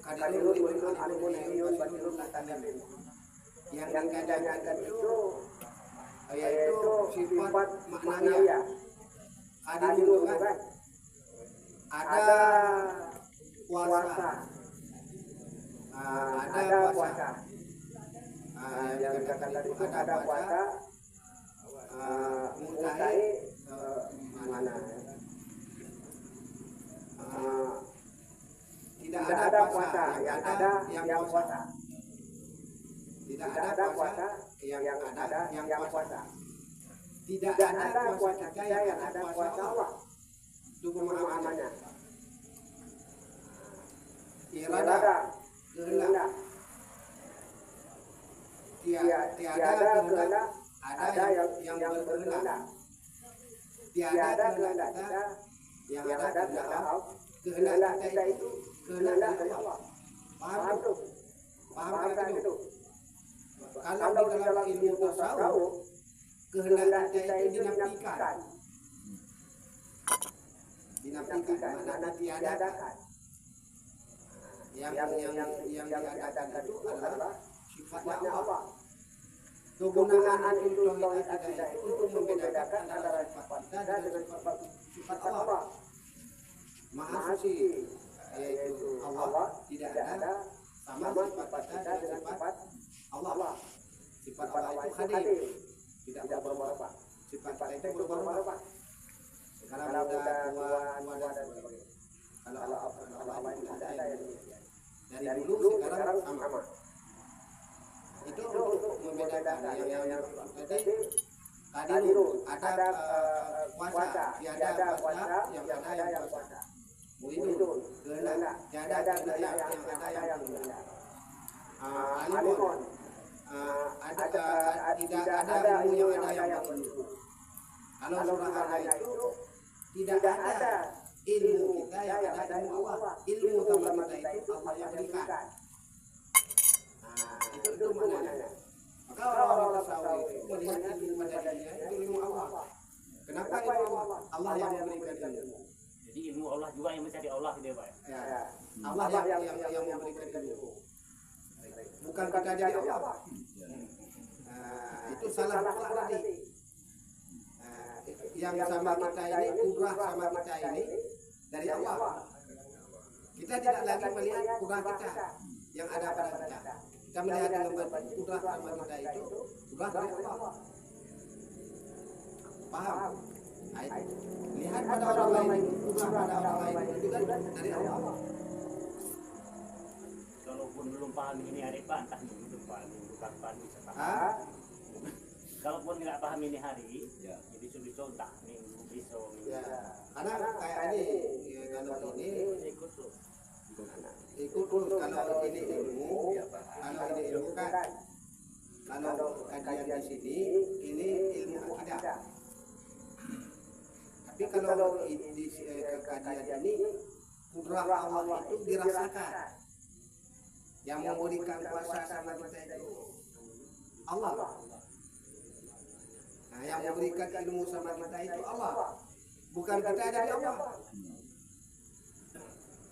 kadirun mulimun alimun hiyun batilun natanilin. Yang dikajangan itu yaitu sifat manaya. Kadirun kan ada puasa, ada puasa. Yang dikatakan itu ada puasa, mustahil mana? Tidak ada puasa, yang ada yang puasa. Tidak ada puasa, yang ada yang puasa. Tidak ada puasa kita, yang ada puasa Allah. Itu pemahamannya. Irada, kehendak. Tiada kehendak, ada yang berkehendak. Tiada kehendak kita, yang ada kehendak Allah. Kehendak kita itu kehendak dari Allah. Paham tuh? Paham kan itu? Kalau di dalam ilmu tasawuf, kehendak kita itu dinafikan. Dinafikan, mana tiadakan. Yang diadakan itu adalah sifatnya Allah. Kegunaan itu tauhid akidah itu untuk membedakan antara sifat kita dengan sifat Allah. Maha suci yaitu Allah tidak ada sama sifat kita dengan sifat Allah. Sifat Allah itu hadir, tidak berubah-ubah. Sifat kita itu berubah-ubah. Sekarang muda, tua dan sebagainya. Kalau Allah itu tidak ada yang dari dulu sekarang sama. Itu untuk membedakan yang tadi dulu ada puasa, tiada puasa, yang ada yang puasa. Muridun, kehendak, tiada kehendak, yang ada yang kehendak. Alimun, tidak ada ilmu yang ada yang begitu. Kalau surahana itu tidak ada ilmu kita yang ada ilmu Allah. Ilmu sama kita itu Allah yang berikan. Nah, itu maknanya. Maka orang-orang tasawuf itu melihat ilmu pada dirinya itu ilmu Allah. Kenapa ilmu Allah? Allah yang memberikan ilmu. Jadi ilmu Allah juga yang mencari Allah dia Pak. Ya, Allah yang memberikan ilmu. Bukan kita jadi Allah. Itu salah pula tadi. Yang sama kita ini, kudrah sama kita ini dari Allah. Kita tidak lagi melihat kudrah kita yang ada pada kita. Kita melihat dengan batin kudrah sama kita itu kudrah dari Allah. Paham? Lihat pada orang lain, kudrah pada orang lain itu juga dari Allah. Kalaupun belum paham ini hari Pak, entah belum paham, bukan paham bisa paham. Ah, Kalaupun nggak paham ini hari, ya jadi sudah entah minggu besok. ya, karena kayak ini, ya, kalau ini Ikut tuh. ikut terus kalau ini ilmu, kalau ini ilmu kan, kalau kajian di sini ini ilmu akidah. Tapi kalau di kajian ini kudrah Allah itu dirasakan. Yang memberikan kuasa sama kita itu Allah. Nah, yang memberikan ilmu sama kita itu Allah. Bukan kita dari Allah.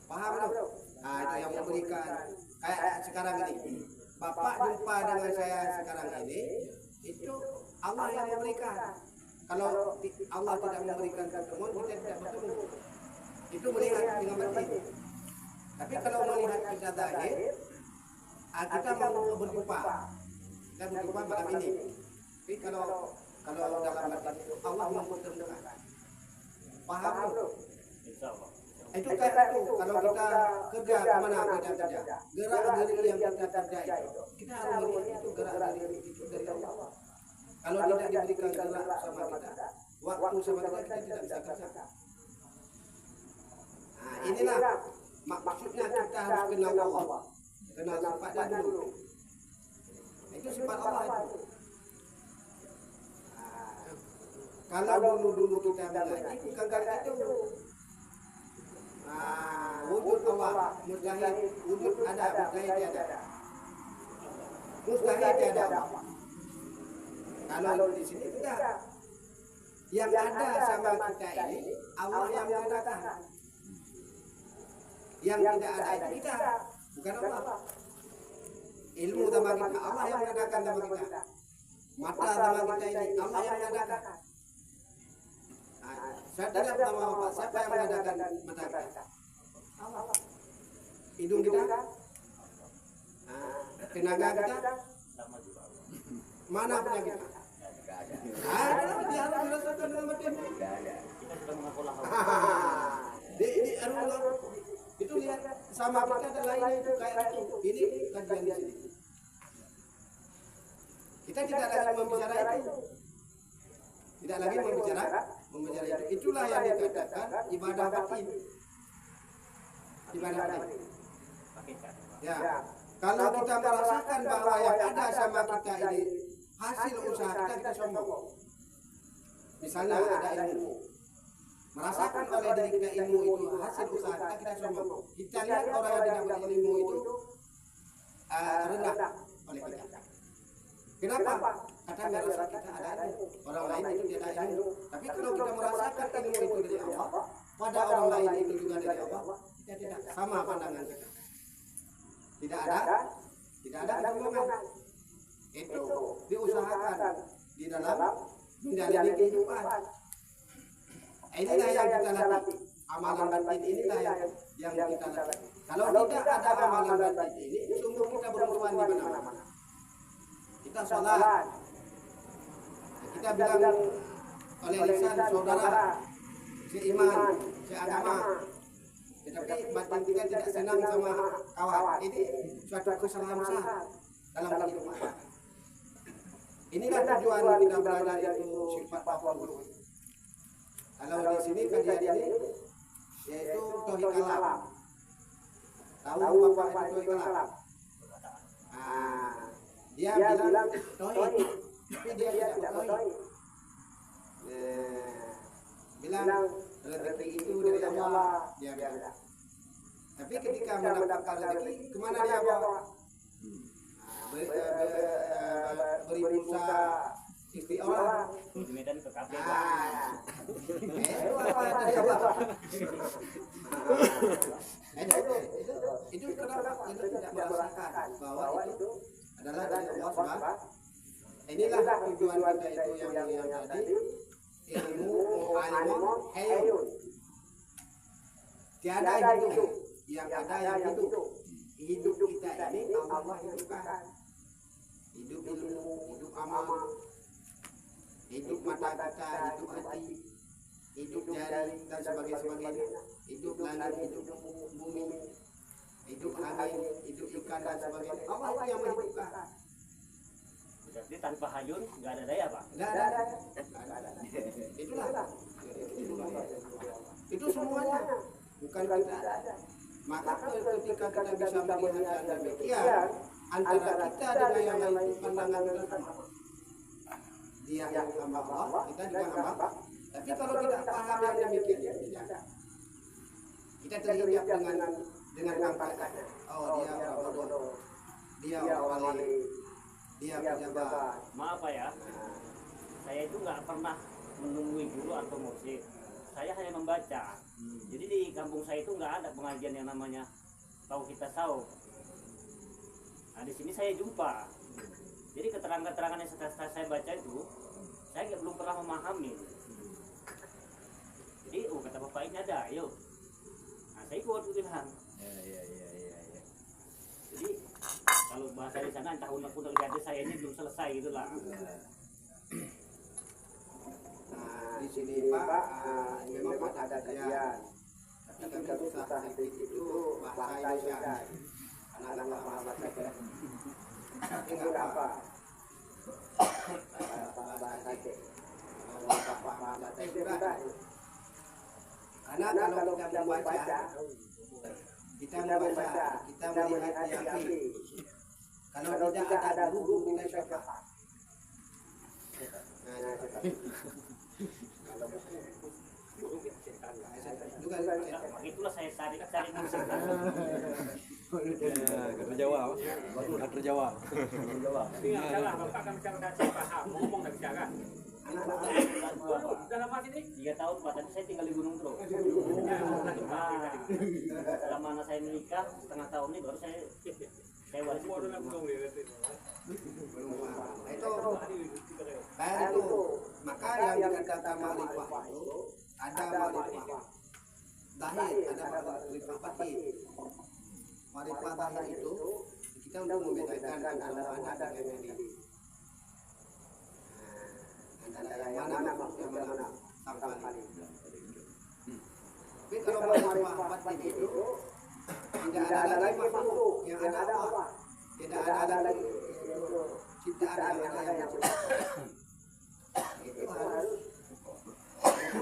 Paham dong? Nah, itu yang memberikan. Kayak sekarang ini, Bapak jumpa dengan saya sekarang ini, itu Allah yang memberikan. Kalau Allah tidak memberikan pertemuan, kita tidak bertemu. Itu melihat dengan batin. Tapi kalau melihat kita zahir, kita mau berjumpa. Kita berjumpa malam ini. Tapi kalau dalam batin itu Allah mempertemukan. Paham dong? Insya Allah. Itu kayak itu kalau kita kerja kemana kita kerja, gerak gerik yang kita kerja itu kita harus melihat itu gerak gerik itu dari Allah. Kalau tidak diberikan gerak sama kita, waktu sama kita tidak bisa kerja. Nah, inilah maksudnya kita harus kenal Allah, kenal sifatnya dulu. Itu sifat Allah itu. Nah, kalau dulu kita mengaji bukan karena itu. Wujud Allah, mustahil, wujud ada, mustahil tiada. Mustahil tiada Allah. Kalau di sini tidak. Yang ada sama kita ini Allah yang mengadakan. Yang tidak ada itu kita, bukan Allah. Ilmu sama kita Allah yang mengadakan sama kita. Mata sama kita ini Allah yang mengadakan. Saya tidak tahu Bapak, siapa yang mengadakan mata kita? Allah. Hidung kita? Tenaga kita? Sama juga. Mana punya kita? Dia harus dirasakan dalam batin. Kita sudah mengaku Allah. Ini Allah. Itu lihat sama kita dan lainnya itu kayak itu. Ini kajian di sini. Kita tidak lagi membicarakan itu. Tidak lagi membicarakan itu. Itulah yang dikatakan ibadah batin. Ibadah batin. Ya, kalau kita merasakan bahwa yang ada sama kita ini hasil usaha kita sombong. Misalnya ada ilmu, merasakan oleh diri kita ilmu itu hasil usaha kita sombong. Kita lihat orang yang tidak berilmu itu rendah oleh kita. Kenapa? Karena merasa kita ada ilmu, orang lain itu tidak ada ilmu. Tapi kalau kita merasakan ilmu itu dari Allah, pada orang lain itu juga dari Allah, kita tidak sama pandangan kita. Tidak ada kesombongan. Itu diusahakan di dalam menjalani kehidupan. Inilah yang kita latih. Amalan batin inilah yang kita latih. Kalau tidak ada amalan batin ini, sungguh kita bermusuhan di mana-mana. Kita sholat, kita bilang oleh lisan saudara, seiman, seagama. Tetapi batin kita tidak senang sama kawan. Ini suatu kesalahan besar dalam kehidupan. Inilah tujuan kita belajar itu sifat tafawur. Kalau di sini kajian ini yaitu tauhid kalam. Tahu Bapak itu tauhid kalam? Dia bilang tauhid, tapi dia tidak tauhid. Bilang rezeki itu dari Allah dia bilang. Tapi ketika mendapatkan rezeki, kemana dia bawa? Beri pulsa istri orang. Di Medan ke kafe. Itu apa tadi apa? Itu kenapa itu tidak merasakan bahwa itu adalah dari Allah Subhanahu. Inilah tujuan kita itu yang tadi ilmu alimun hayun. Tiada hidup, yang ada yang hidup. Hidup kita ini Allah hidupkan. Hidup ilmu, hidup amal, hidup mata kita, hidup hati, hidup jari dan sebagainya, hidup langit, hidup bumi, hidup angin, hidup ikan dan sebagainya. Allah yang menghidupkan. Jadi tanpa hayun nggak ada daya Pak. Nggak ada. Itulah. Itu semuanya. Bukan kita. Maka ketika kita bisa melihat yang demikian, antara kita dengan yang lain pandangan kita sama. Dia yang hamba Allah, kita juga hamba. Tapi kalau tidak paham yang demikian, tidak. Kita terhijab dengan pangkatnya. Oh, dia orang bodoh. Dia orang wali. Dia pejabat. Maaf Pak ya, saya itu nggak pernah menemui guru atau mursyid. Saya hanya membaca. Jadi di kampung saya itu nggak ada pengajian yang namanya tahu kita tahu. Nah di sini saya jumpa. Jadi keterangan-keterangan yang setelah saya baca itu, saya belum pernah memahami. Jadi kata bapak ini ada, ayo. Nah saya ikut bilang. Jadi kalau bahasa di sana entah unek-unek jadi saya ini belum selesai gitulah. Nah, di sini Pak, memang ada kajian. Tapi kami susah sedikit itu bahasa Indonesia. Anak-anak bahasa Indonesia. Tapi nggak apa. Bahasa Indonesia. Karena kalau kita membaca, kita melihat yakin. Kalau tidak ada guru kita siapa? Itulah saya cari musik. Kata Jawa, kata Jawa. Salah, Bapak kan bisa paham, ngomong nggak bisa kan? Dalam hati ini 3 tahun Pak, tapi saya tinggal di Gunung Pro. Selama anak saya menikah setengah tahun ini baru saya sewa di situ. Itu maka yang dikatakan ma'rifah itu ada ma'rifah zahir, ada ma'rifah batin. Ma'rifah zahir itu kita untuk membedakan antara mana dengan yang ini. Antara yang mana sampai. Tapi kalau ma'rifah batin itu tidak ada lagi makhluk, yang ada apa? Tidak ada lagi ciptaan yang ada yang menciptakan. Itu harus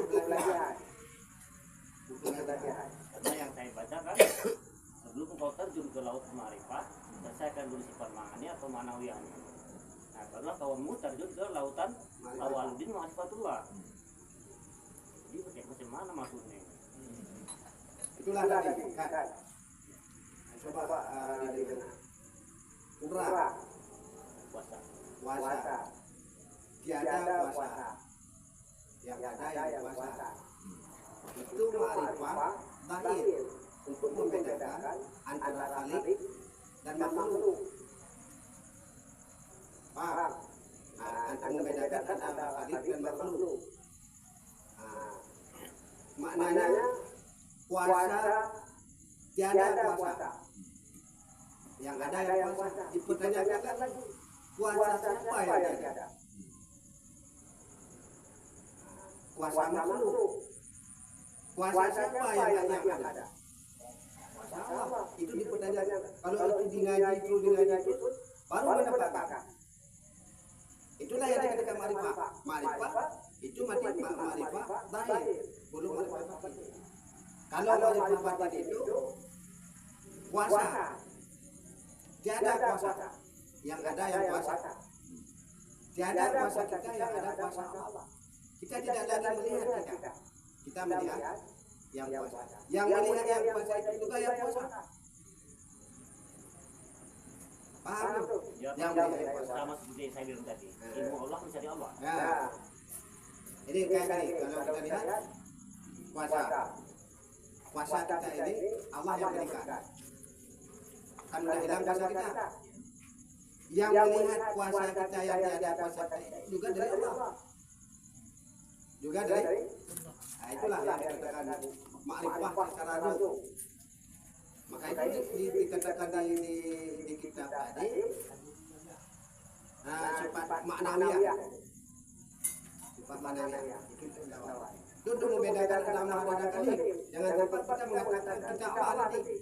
belajar. Karena yang saya baca kan sebelum kau terjun ke laut ma'rifah, selesaikan dulu sifat ma'ani atau ma'nawiyahnya. Nah, barulah kawanmu terjun ke lautan awaludin ma'rifatullah. Jadi macam mana maksudnya? Itulah tadi kan. Coba di tengah. Kubra, puasa. Tiada puasa. Yang ada yang puasa. Itu ma'rifah zahir untuk membedakan antara khalik dan makhluk. Paham? Untuk membedakan antara khalik dan makhluk. Maknanya puasa tiada puasa. Yang ada yang puasa. Dipertanyakan lagi, puasa siapa yang ada? Puasa makhluk. Puasa siapa yang ada? Puasa Allah. Itu dipertanyakan. Kalau itu di ngaji itu baru mendapatkan. Itulah yang dikatakan ma'rifah. Ma'rifah itu ma'rifah zahir, belum ma'rifah batin. Kalau ma'rifah batin itu puasa. Tiada puasa. Yang ada yang puasa. Tiada puasa kita, yang ada puasa Allah. Kita tidak lagi melihat kita. kita melihat yang puasa. Yang melihat yang puasa itu juga yang puasa. Paham tuh? Ya, Yang Pak, melihat yang puasa. sama seperti saya bilang tadi, ilmu Allah mencari Allah. Nah, ini kayak gini, kalau kita lihat puasa kita ini Allah yang berikan. Kan udah hilang puasa kita. Yang melihat puasa kita yang tiada puasa kita juga dari Allah. Juga dari. Nah, itulah yang dikatakan makrifah secara ruh. Maka itu dikatakan di kitab tadi. Nah, sifat maknawiyah. Sifat maknawiyah. Itu untuk membedakan nama dan kalim. Jangan sampai kita mengatakan kita Allah nanti.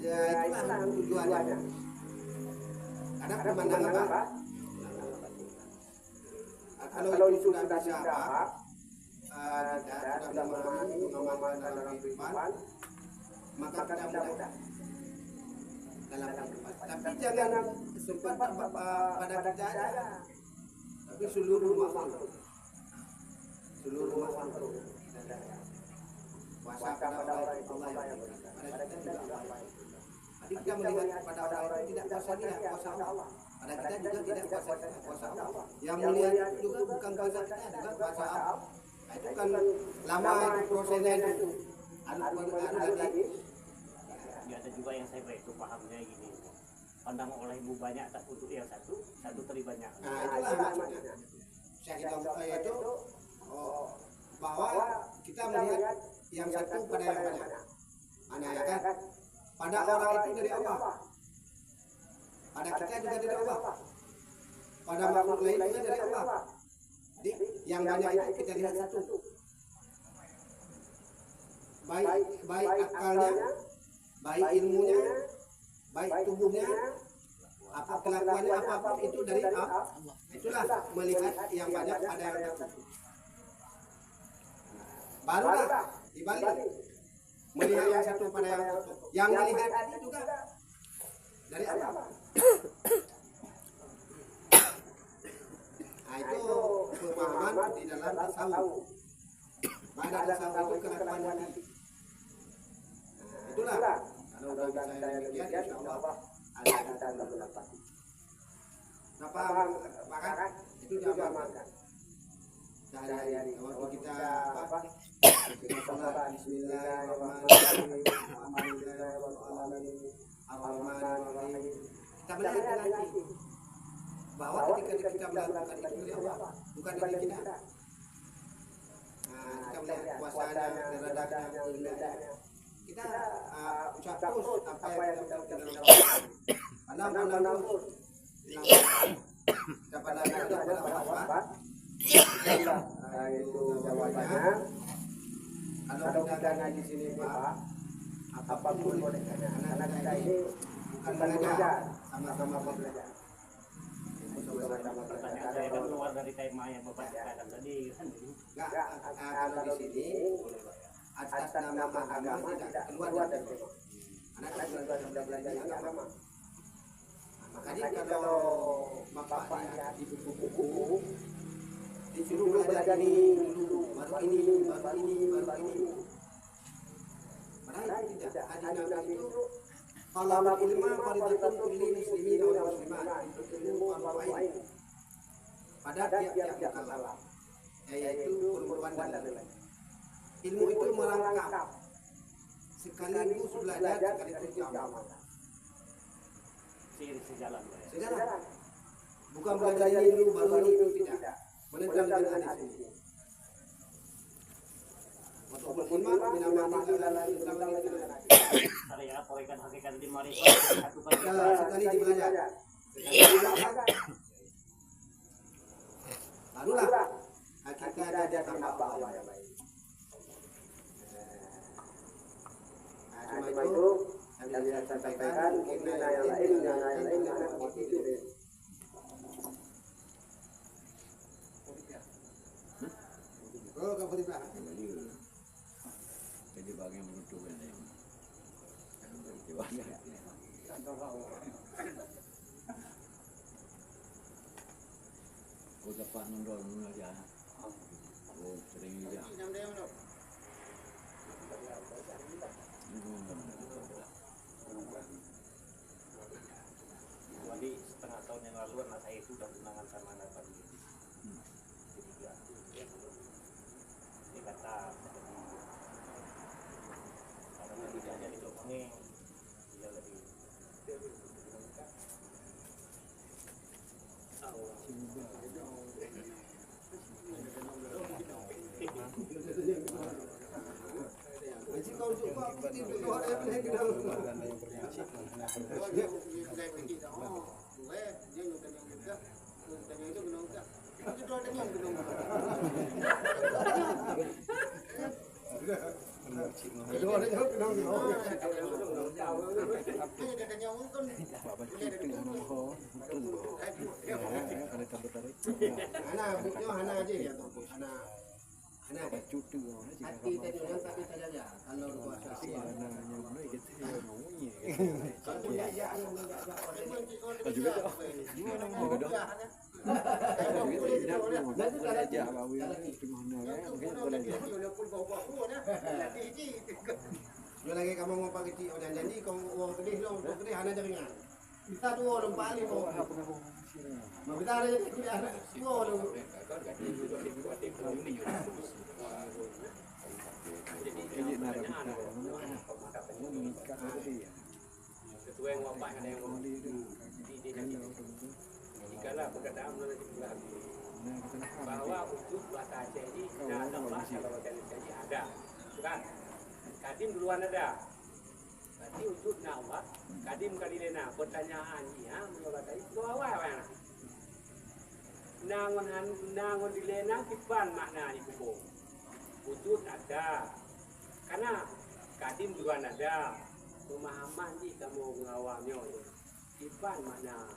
Ya itulah tujuannya. Ada pemandangan apa? Kalau itu sudah bisa apa? Kita sudah memahami pengamalan dalam kehidupan, maka kita mudah dalam kehidupan. Tapi jangan sempat pada kita aja, tapi seluruh makhluk. Puasa pada orang itu Allah yang berikan. Pada kita juga Allah. Jadi kita melihat pada orang itu tidak puasa dia, puasa Allah. Pada kita juga tidak puasa Allah. Yang melihat juga bukan puasa kita, juga puasa Allah. Nah, itu kan lama itu prosesnya itu. Anu tadi. Ya, ada juga yang saya itu pahamnya gini. Pandang oleh ibu banyak tak untuk yang satu teri banyak. Nah, itulah maksudnya. Saya itu bahwa kita melihat yang satu pada yang banyak. Mana ya kan? Pada orang itu dari Allah. Pada kita juga dari Allah. Pada makhluk lain juga dari Allah. Jadi yang banyak itu kita lihat satu. Baik akalnya, baik ilmunya, baik tubuhnya, apa kelakuannya apapun itu dari Allah. Itulah melihat yang banyak pada yang satu. Barulah dibalik melihat yang satu pada yang satu. Yang melihat tadi juga dari Allah. Nah, itu pemahaman di dalam tasawuf. Pada tasawuf itu kelakuan hati. Itulah kalau udah bisa demikian, insya Allah ada berapa. Kenapa? Maka itu diamalkan. Sehari-hari waktu kita apa? Kita sholat Bismillahirrahmanirrahim. Alhamdulillahirrahmanirrahim. Kita melihat nanti bahwa ketika kita melakukan itu dari Allah, bukan dari kita. Nah, kita melihat puasanya, redaknya, rendahnya. Kita ucap terus apa yang kita lakukan dalam terus. Kita pada apa? Itu jawabannya. Kalau kita ngaji sini Pak, apapun boleh tanya. Karena kita ini bukan belajar, sama-sama belajar. Pertanyaan saya kan keluar dari tema yang Bapak katakan tadi kan. Enggak, kalau di sini atas nama agama tidak keluar dari tema. Karena kita sudah belajar agama. Makanya kalau Bapak lihat di buku-buku disuruh belajar ini dulu, baru ini. Padahal tidak. Hadis Nabi itu kalau ilmu fardhatun kulli muslimin wal muslimat, itu ilmu fardu pada tiap-tiap mukallaf, yaitu perempuan dan laki-laki. Ilmu itu merangkap sekaligus belajar sekaligus diamalkan. Sejalan. Bukan belajar ini dulu baru ini tidak. Menentang dengan hadis ini. Waktu beriman minamati adalah Islam dengan hadis. Syariat perekan hakikat di marifat satu Sekali belajar. Barulah hakikat ada tambah Allah yang baik. Nah, cuma itu yang bisa saya sampaikan. Mungkin yang lain itu. Oh, kamu tidak. Jadi bagian menutup ini. Kau dapat nondol aja. Oh, sering aja. Jadi setengah tahun yang lalu anak saya itu udah tunangan sama anak kami. Ketiga. Dia kata karena tidak ada di Jepangnya, dia lebih Macam kau suka aku tidur tu ada yang naik ke dalam. Dia naik pergi dah. Oh, dia nak kena juga. Tanya itu kena juga. Itu tu ada yang kena. Kedua ada yang kena. Dia ada yang mungkin. Hana, buknya Hana aja ya tu. Hana. Hana Cuti hati tadi orang tak bisa jaga. Kalau kuasa si anak yang mana kita maunya. kalau punya dia anak menjaga. Juga tu. Juga tu. Nanti kalau aja kawin di mana kan mungkin boleh. Dua lagi kamu mau pakai ti orang janji kau uang gede Hana jaringan. Kita tu orang paling kau. Mau kita ada jadi anak semua orang. Jadi nara kita menikah tadi ya. Ketua yang wapak ada yang mau di jikalah perkataan menurut bahwa untuk bahasa Aceh ini datang bahasa organisasi ada, kan? Kadim duluan ada. Berarti untuk nama Kadim kadilena pertanyaannya menurut tadi itu awal. Nangon dilena kipan makna di kubu. Wujud ada. Karena Kadim duluan ada. Pemahaman di kamu mengawamnya. Kipan makna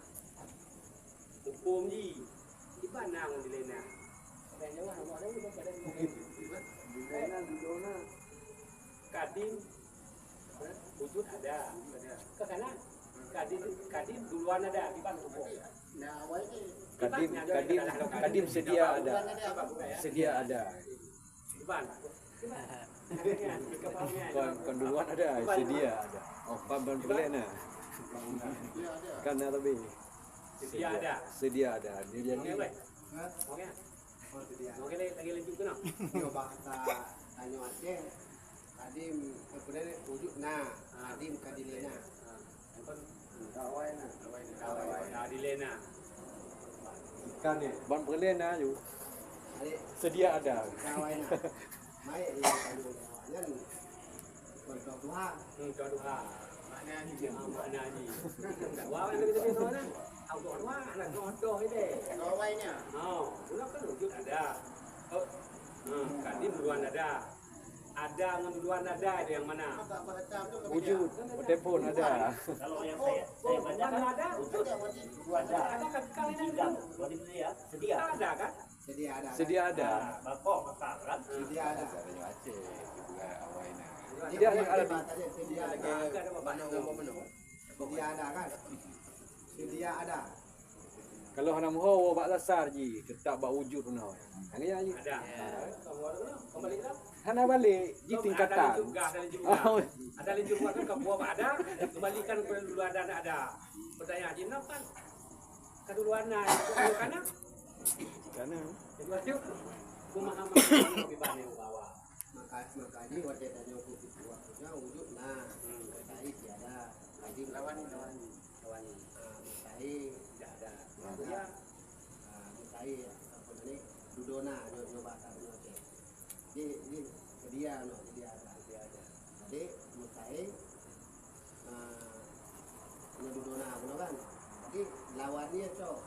hukum di kipan nangon dilena. Kayaknya wah ada juga pada dilena dulona. Kadim wujud ada. Karena Kadim duluan ada kipan hukum. Nah, awal ni Kadim sedia ada. Sedia ada. Kipan. Kon duluan ada, sedia ada. Oh, pamban pelena. Kan tapi Dia ada. sedia ada. Dia jadi Oke. oh tu dia. Oke lagi lanjut ke no? Dia bahasa tanya Aceh. Kadim kemudian wujud Kadim kadilena. Nah, dilena. kan ni. Ban pelena ju. Adik Sedia ada. kawan mai kalau kan untuk Tuhan. Untuk doa. Makna ni. Makna ni. Wah, kita tahu mana? Auto doa nak contoh ini. Kawannya. Oh, sudah kan wujud ada. Oh. Kadim duluan ada. Ada dengan duluan ada itu yang mana? Wujud, telepon ada. kalau yang saya baca kan ada. wujud ada. Ada kan kali ini. Tidak, berarti itu ya sedia. Ada kan? Sedia ada. Sedia ada. Bakok bakar kan. Sedia ada. Dia ada Sedia ada. Ada bapak Sedia ada kan? Sedia ada. kalau hana moho bak dasar ji, tetap bak wujud no. Hang ya ji. ada. Kembali ke Hana balik ji tingkatan. Oh, ada linjur buat kan buah ada, kembalikan ke dulu ada. Pertanyaan Jin kan? Keduluan itu karena karena kedua itu pemahaman lebih banyak bawah. Makanya waktu tanya waktunya wujud Mutai tiada. Kadim lawan Mutai Tidak ada. tiada. Mutai apa ni? Dudona nyoba tak nyoba. Ini sedia ada. Jadi Mutai Dudona kan. Jadi lawannya cok.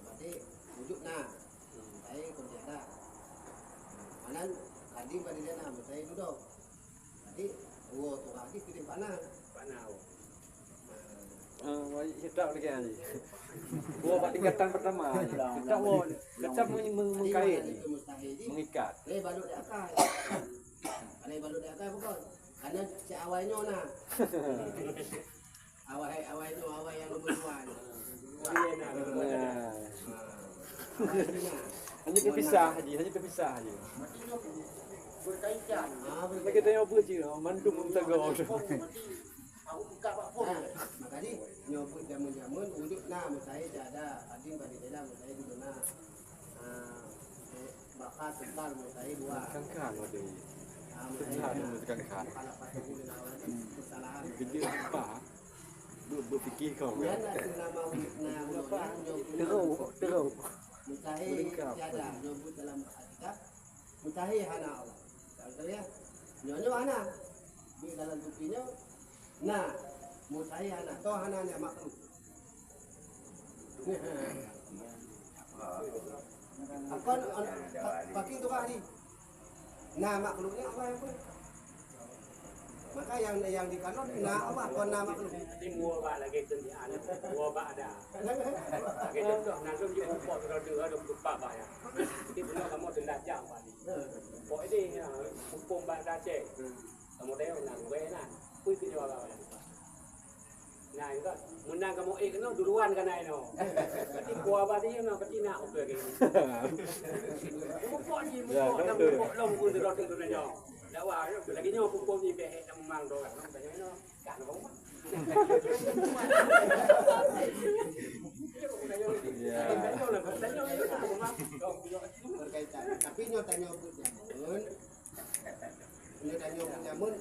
Berarti wujud Mutai pun tiada. Manan Kadim kadilena Mutai duduk. Jadi tu lagi kirim panah. Panau. sedap lagi ni. Buah bak tingkatan pertama. Tetap tetap mengkait ni, Itu mustahil. mengikat. Balut di akal. Balut di akal bukan. Karena si awalnya awal yang nombor 1. Dilena. Nah, Awalnya. Hanya terpisah aja, hanya terpisah aja. berkaitan. Lagi tanya apa je, mandu pun tegur. Makanya nyobut jamun-jamun wujud saya ada adim pada dalam saya juga bakal tentang saya dua. Kan ada. Kan. Kalau pasti kesalahan. Kerja apa? Berfikir kau. Ya nak nama wujud Teruk. mutahi tiada nyebut dalam kitab mutahi hana Allah. Kalau ya nyonya hana di dalam bukunya nah mutahi hana toh hananya makhluk. Akan pakai tu kali. Nah makhluknya apa yang pun? Maka yang dikanon nah Allah kon nama makhluk. Di mua ba lagi kendiaan, mua ba ada. Lagi contoh nanti dia upah sudah lupa ba ya. Jadi benar kamu tidak jauh ba ni. Pok ini hukum ba dah cek. Kamu dia nak gue nak, kui kerja ba ya. Nah itu menang kamu kena duluan kan no. Jadi gua ba dia nak ketina okey lagi. Pok ni pok long pun sudah tentu dah. Dah wah lagi nyo pupuk ni be nak memang do kan tanya no kan bang. Berkaitan. Tapi nyota nyobut jamun. Nyota nyobut jamun.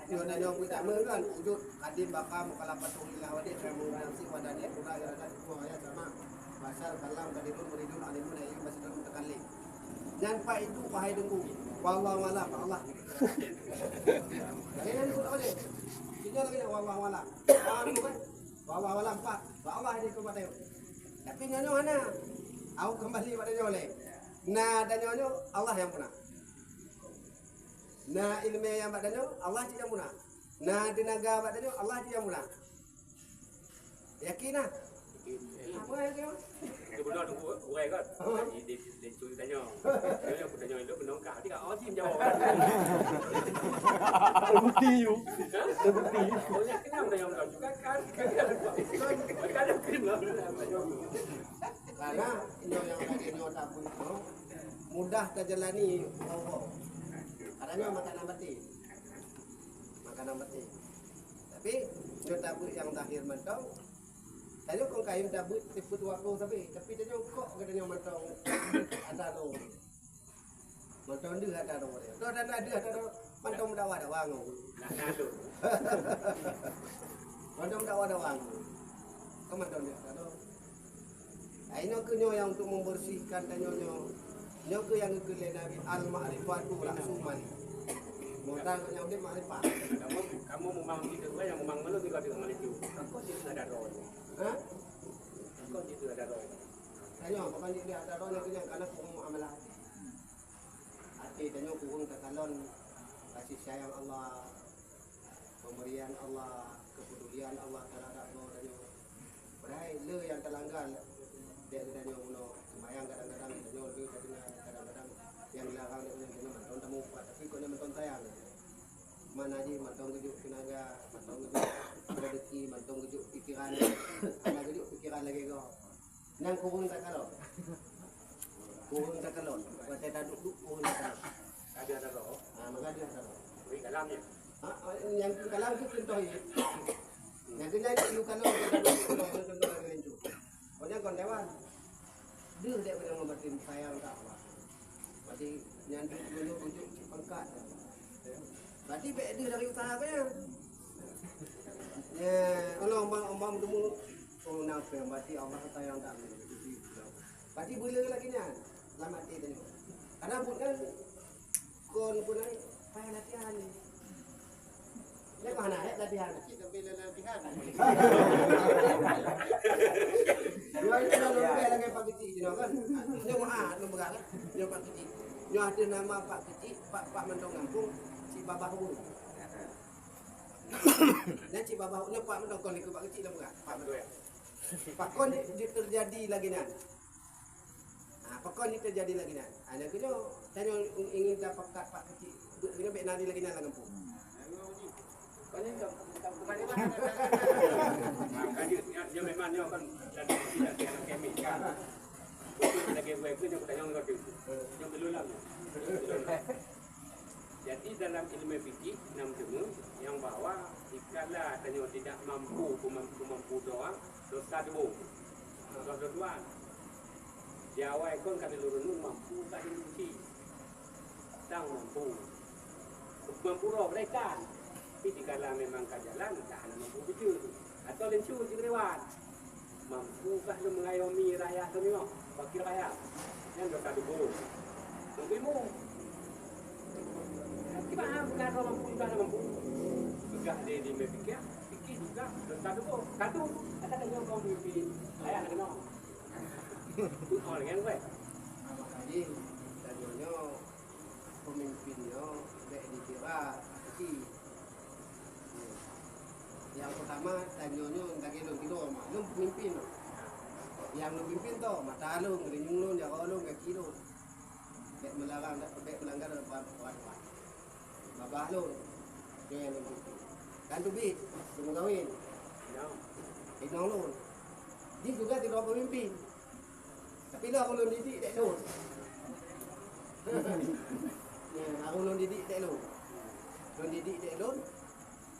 Nyota nyobut jamun kan wujud kadim bakam kalapatung ilawadi kamu nafsi wadani kula iradat kuaya sama. Pasal kalam kadidun beridun alimun ayu masih mutakallim. Dan pak itu wahai dengku. Wallahu a'lam Allah. Kalian ikut oleh. Kita lagi wallahu a'lam. Wallahu a'lam Pak. Allah ini kepada you. Tapi nyonya mana? Aku kembali pada nyole. Nah dan nyonya Allah yang punah. Nah ilmu yang pada nyonya Allah yang punah. Nah tenaga pada nyonya Allah yang punah. Yakin ah? Apa yang Itu benar gue kan. Di cuy tanya. Dia pun tanya itu benar kah? Dia oh jim jawab. Terbukti you. Terbukti. Oh ya kenapa tanya orang juga kan? Kan kenal. karena yang lagi nyota pun itu mudah terjalani Allah. Karena makanan mati. Makanan mati. Tapi nyota pun yang terakhir mentong tanya kau kain dabut tiput waktu tapi tanya kok katanya mentong ada tu. Mentong dia ada tu. Tu ada mentong dah ada wang. Nah tu. Mentong dah ada wang. Kau mentong dia ada. Ini kenyo yang untuk membersihkan tanya nyo ke yang ke Nabi al-ma'rifatu laksuman. Modal kau yang dia ma'rifat. Kamu memang itu yang memang malu juga di rumah itu. Kau tidak ada roh. Hah? Kau tidak ada roh. Tanya bukan dia ada roh yang karena kurang amalah hati. Hati tanya kurang kekalon kasih sayang Allah, pemberian Allah, kepedulian Allah terhadap roh tanya. Padahal le yang terlanggar dia tanya uno sembahyang kadang-kadang tanya lebih kadang-kadang yang dilarang dia tanya mentong tamu tapi kau nya mentong sayang. Mana aja mentong kejuk tenaga, mentong kejuk rezeki, mentong kejuk pikiran, ada kejuk pikiran lagi kau. Nang kurung tak kalau, kurung tak kalau, buat saya duduk kurung tak kalau. Ada roh. Maka dia tak kalau. Di dalamnya. Yang kalau itu contoh ini, yang kena itu kalau kita duduk contoh lagi itu. Pokoknya kon dewan, dia punya membatin sayang tak apa. Berarti nyanduk dulu kujuk pangkat. Berarti baik dia dari usaha kan? Ya, kalau ombang temu, oh nafsu berarti Allah sayang tak. Berarti boleh lagi nya, lama mati tadi. Karena bukan kon punai payah latihan. Dia mana latihan? Kita bila latihan. Dua itu lebih lagi Pak Kecik, kan? Dia mahal, nombor kan? Dia Pak Kecik. Dia ada nama Pak Kecik, Pak Mentong Kampung. Babahu. Dan cik babahu ni Pak Mentong kon ikut Pak Kecil dah bukan? Pak Mentong. Pak kon dia terjadi lagi nan. Pak kon ni terjadi lagi nan. Ana kena tanya ingin dapat Pak Kecil. Dengan baik nadi lagi nan lah kampung. Kon ni mana Makanya dia memang dia kan dan tidak kemik kan. lagi baik yang tanya orang itu. Yang belum lama. Jadi dalam ilmu fikih enam temu yang bahwa jikalau tanya tidak mampu doang dosa dua. Dosa dua. Di awal kon kami lurun mampu tak diuji. Tak mampu. Mampu roh mereka. Tapi jikalau memang kajalan tak ada mampu bujur atau lencu lewat. Mampukah lu mengayomi rakyat tu ni mak? Wakil rakyat. Yang dosa dua. Mampu. Kita bukan orang mampu juga mampu. Begah dia di fikir juga dosa dua. Satu, kata dia kau mimpi ayah nak kenal. Tu orang yang baik. Makanya tadinya pemimpinnya dek dikira kaki. Yang pertama tadinya kaki lu kilo maklum pemimpin. Yang lu pimpin tu mata lu, ngerinyung lu, jaga lu, kaki lu. Dek melanggar peraturan. Babah lu, dia yang pimpin. Kan tu bit, lu kawin. Inong lu. Dia juga tidak pemimpin. Tapi lu aku lu didik dek lu. Aku lu didik dek lu. Lu didik dek lu.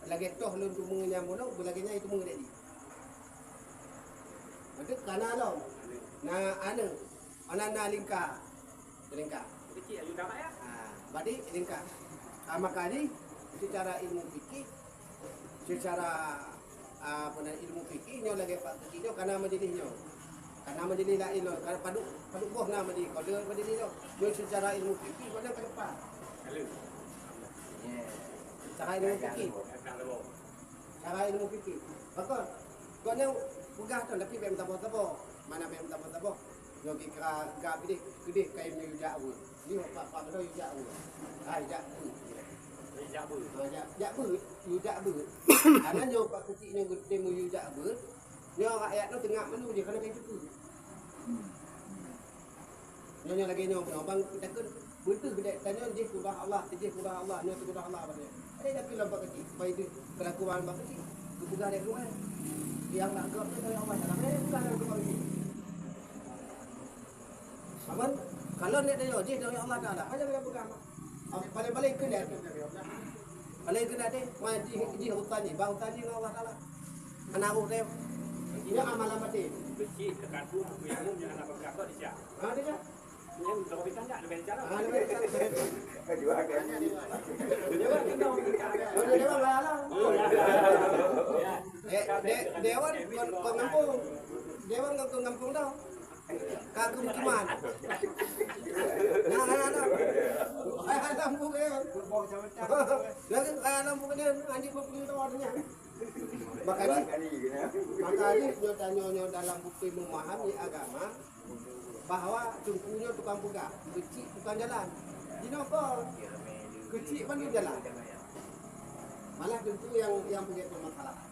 Lagi toh lu tu mengenyam lu, belaginya itu mengedek dia. Maka kana lo. Na anu, ana lingka. Kecil ayu dah ya. Badi lingka. Makanya secara ilmu fikih, secara ilmu fikihnya lagi pak kecilnya karena majlisnya. Karena majlis la ilah, karena paduk boh nama dia. Kalau dia majlis dia secara ilmu fikih kau ke depan. Secara ilmu fikih. Secara ilmu fikih. Maka kau ni pegah tu tapi pem tabo. Mana pem tabo? Yo kira gap gede kain ni ujak bu. Ni pak tu ujak bu. Ujak bu. Ujak bu. Karena yo pak kecilnya gede mu ujak bu. Nyo rakyat tu tengah menu dia kena kain tu. Nyo lagi nyo bang kita kan betul gede tanya dia kudah Allah, nyo kudah Allah pada. Ada dah lampak kecil. Baik tu kelakuan bang kecil. Kebuka dia keluar. Yang nak gelap tu Allah Taala. Bukan ada keluar lagi. Aman kalau nak dia dari Allah Taala. Aja dia buka. Balik ke dia. Balik ke dia mai di hutan ni, bang hutan ni Allah Taala. Anak dia ini amalan mati. Kecil dekat tu yang jangan apa berapa dia. Dia Yang kalau kita tak ada cara. Dewan kau ngampung dah. Kagum cuman. Lampu dia. Lampu dia anjing bukti tawarnya. Makanya nyonya dalam bukti memahami agama bahwa tungkunya tukang pegang, kecil tukang jalan. Di nopol, kecil pun dia jalan. Malah tentu yang punya permasalahan.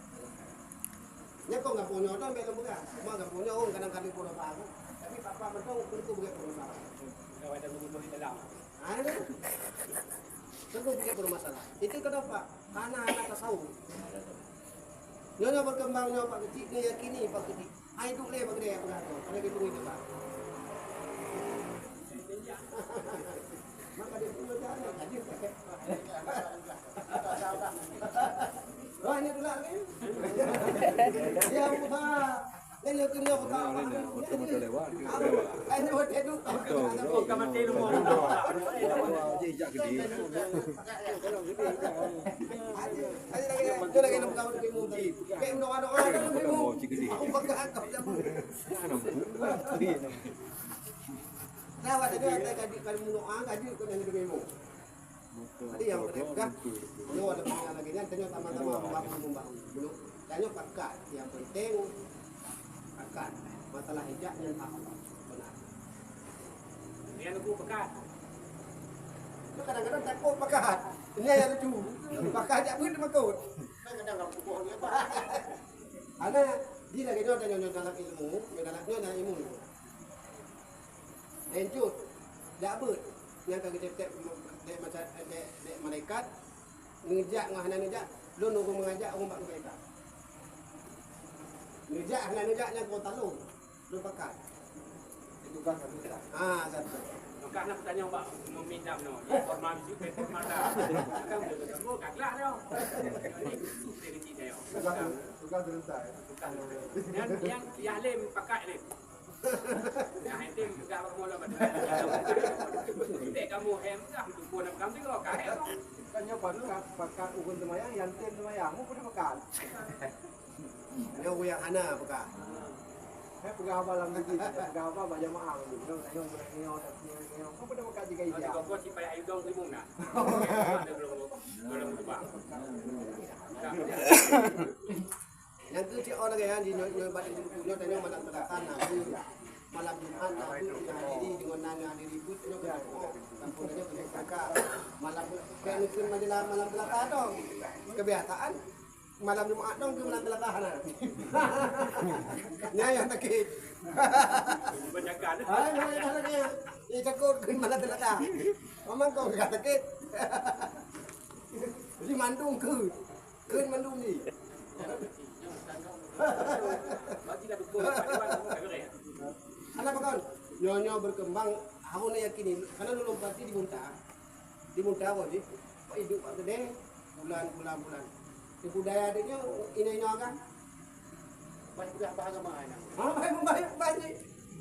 Nya kok nggak punya orang belum pegang, cuma nggak punya orang kadang-kadang pura baru. Tapi papa betul tentu punya permasalahan. Kalau ada buku di dalam. Ada. Tentu punya permasalahan. Itu kenapa? Karena anak tasawuf. Nyonya berkembangnya Pak Kecil, meyakini Pak Kecil. Ayo dulu le Pak Kecil, ada gitu itu Pak. Maka dia punya cara hadir. Wah ini dulu lagi. Dia buka. Ini kena buka. Betul lewat. Ini buat itu. Kamar tidur mau. Jejak gede. Ada lagi nak buka pintu tadi. Kayak udah ada pintu. Aku pakai angkat jam. Lewat ada kalau munoa gaji kau yang dibemo. Tadi yang mereka, yo ada punya lagi kan, tanya sama-sama membangun. Belum, tanya pakat. Yang penting pakat. Masalah hijab yang tak apa. Benar. Dia nunggu pekat. Lu kadang-kadang takut pakat. Ini yang lucu. Pakat hijab pun dia makut. Kadang-kadang nggak pukul dia apa. Karena dia lagi tanya dalam ilmu, dalam ilmu. Lanjut, jabut yang kaki tetap dek macam dek malaikat ngejak ngahana ngejak, lu nunggu mengajak orang bak malaikat. Ngejak ngahana ngejaknya kau talung, lu pakat. tugas kita. Satu. Karena bertanya Pak meminjam no, informal juga informal dah. Kan udah ketemu kaklak no. Ini khusus dari kita yo. Tugas selesai. Yang lem pakai lem. Yang lem juga bermula pada. Kita kamu hem dah untuk buat kamu juga kayak no. Kan nyoba pakai ukun temayang, yantin temayang, mau pernah makan. Nyoba yang ana pakai. Pegawai dalam negeri, pegawai banyak mahal. Dong, tengok tengok. Kau pernah makan juga Kalau iya. kau si payah dong limung nah. Ada belum lupa. Yang tu cik orang yang di nyoba tengok malam belakang nanti malam Jumat nanti yang diri dengan nanya di ribut nyoba kena kampungnya kena kakak malam kayak mungkin malam belakang dong kebiasaan malam Jumat dong ke malam belakang yang takut Kebanyakan. ini takut ke malam belakang memang kau gak takut jadi mandung ke mandung ni Bagi dah betul. anak kawan nyonya berkembang aku nak yakini karena lu lompati di muntah wajib hidup gede bulan di budaya adanya ini kan Banyak bahasa mana?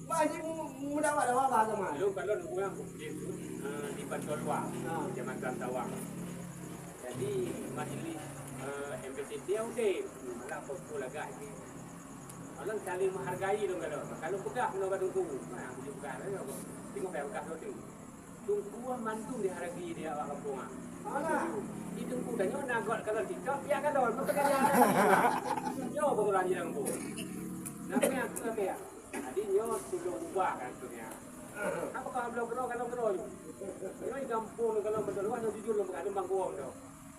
banyak mudah ada bahasa mana Lalu kalau orang itu di Bantul Luang, zaman Tawang. Jadi majlis MPCT udah malah pokok lagak ini. Orang saling menghargai dong kalau pegah menolak tunggu. Nah, juga tengok bekas tu. Tunggu mantu dihargai dia awak kampung. Itu kudanya nangkut kalau tikap ya kan dong, maka dia. Yo betulan dia kampung. Namanya apa ya? Jadi nyo tulung ubah kan tunya. Apa kalau kero. Yo di kampung kalau betul kan jujur lo ada bangkuang do.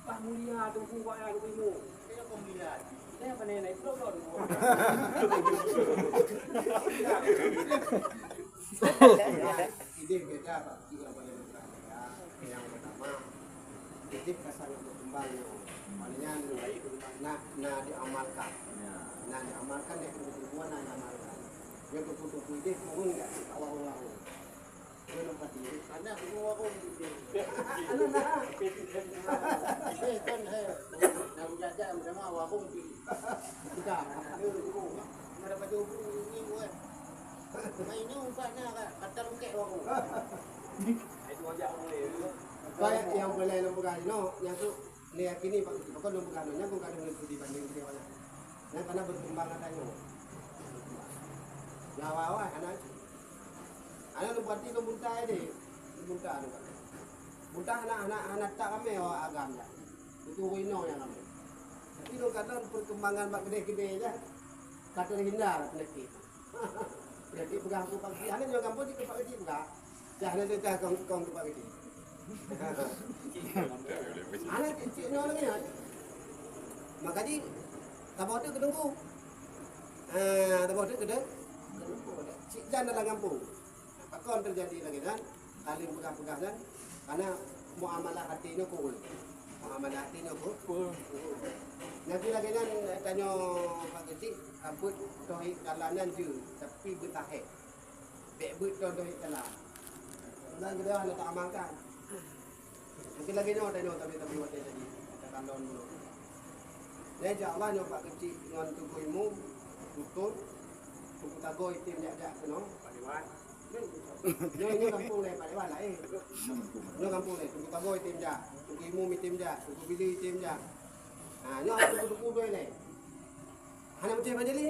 Wah mulia tunggu buat ya ilmu. Kaya kau mulia. Saya apa nenek itu lo. ide beda Pak juga boleh berkata yang pertama ide kasar berkembang maknanya nah diamalkan dia kebutuhan diamalkan dia kebutuhan ide mohon enggak Allah dia nampak ide karena semua aku kan nak belajar bersama aku tidak ada pada ini buat mainnya umpatnya kata lukek aku. Itu aja boleh. Baik yang boleh lembaga yang tu lihat ini Pak lembaga nya bukan dengan dibanding dia mana. Yang karena berkembang katanya. Lawa anak lembati lembunta ini. Lembunta tu. Bunta anak tak kami agam ya. Itu wino yang kami. Tapi lo kata perkembangan mak gede-gede aja. Kata hindar penyakit. Jadi pegang aku pagi, anda juga kampung di tempat kecil pegang. Jangan ada kong tempat kecil. Anak kecil ni orang ni. Makanya tabau tu kedengku. Tabau tu kedeng. Cik jangan dalam kampung. Pakon terjadi lagi kan? Saling pegang-pegang kan? Karena muamalah hati ni cool. Muamalah hati ni cool. Nanti lagi kan tanya Pak Kecik, rambut tohik kalanan je, tapi bertahek. Bekbut tohik kalah. Dan kita nak tak amalkan. Mungkin lagi ni tanya tapi waktu jadi katakan daun dulu. Dan insyaAllah ni Pak Kecik dengan tubuh ilmu, tutup, tubuh tago itim jak-jak tu no. Pak Dewan. Ni kampung ni Pak Dewan lah Ni kampung ni, tubuh tago itim jak, tubuh ilmu itim jak, tubuh bili itim jak. Ni ada tubuh dua ni. Hanya macam majlis ni.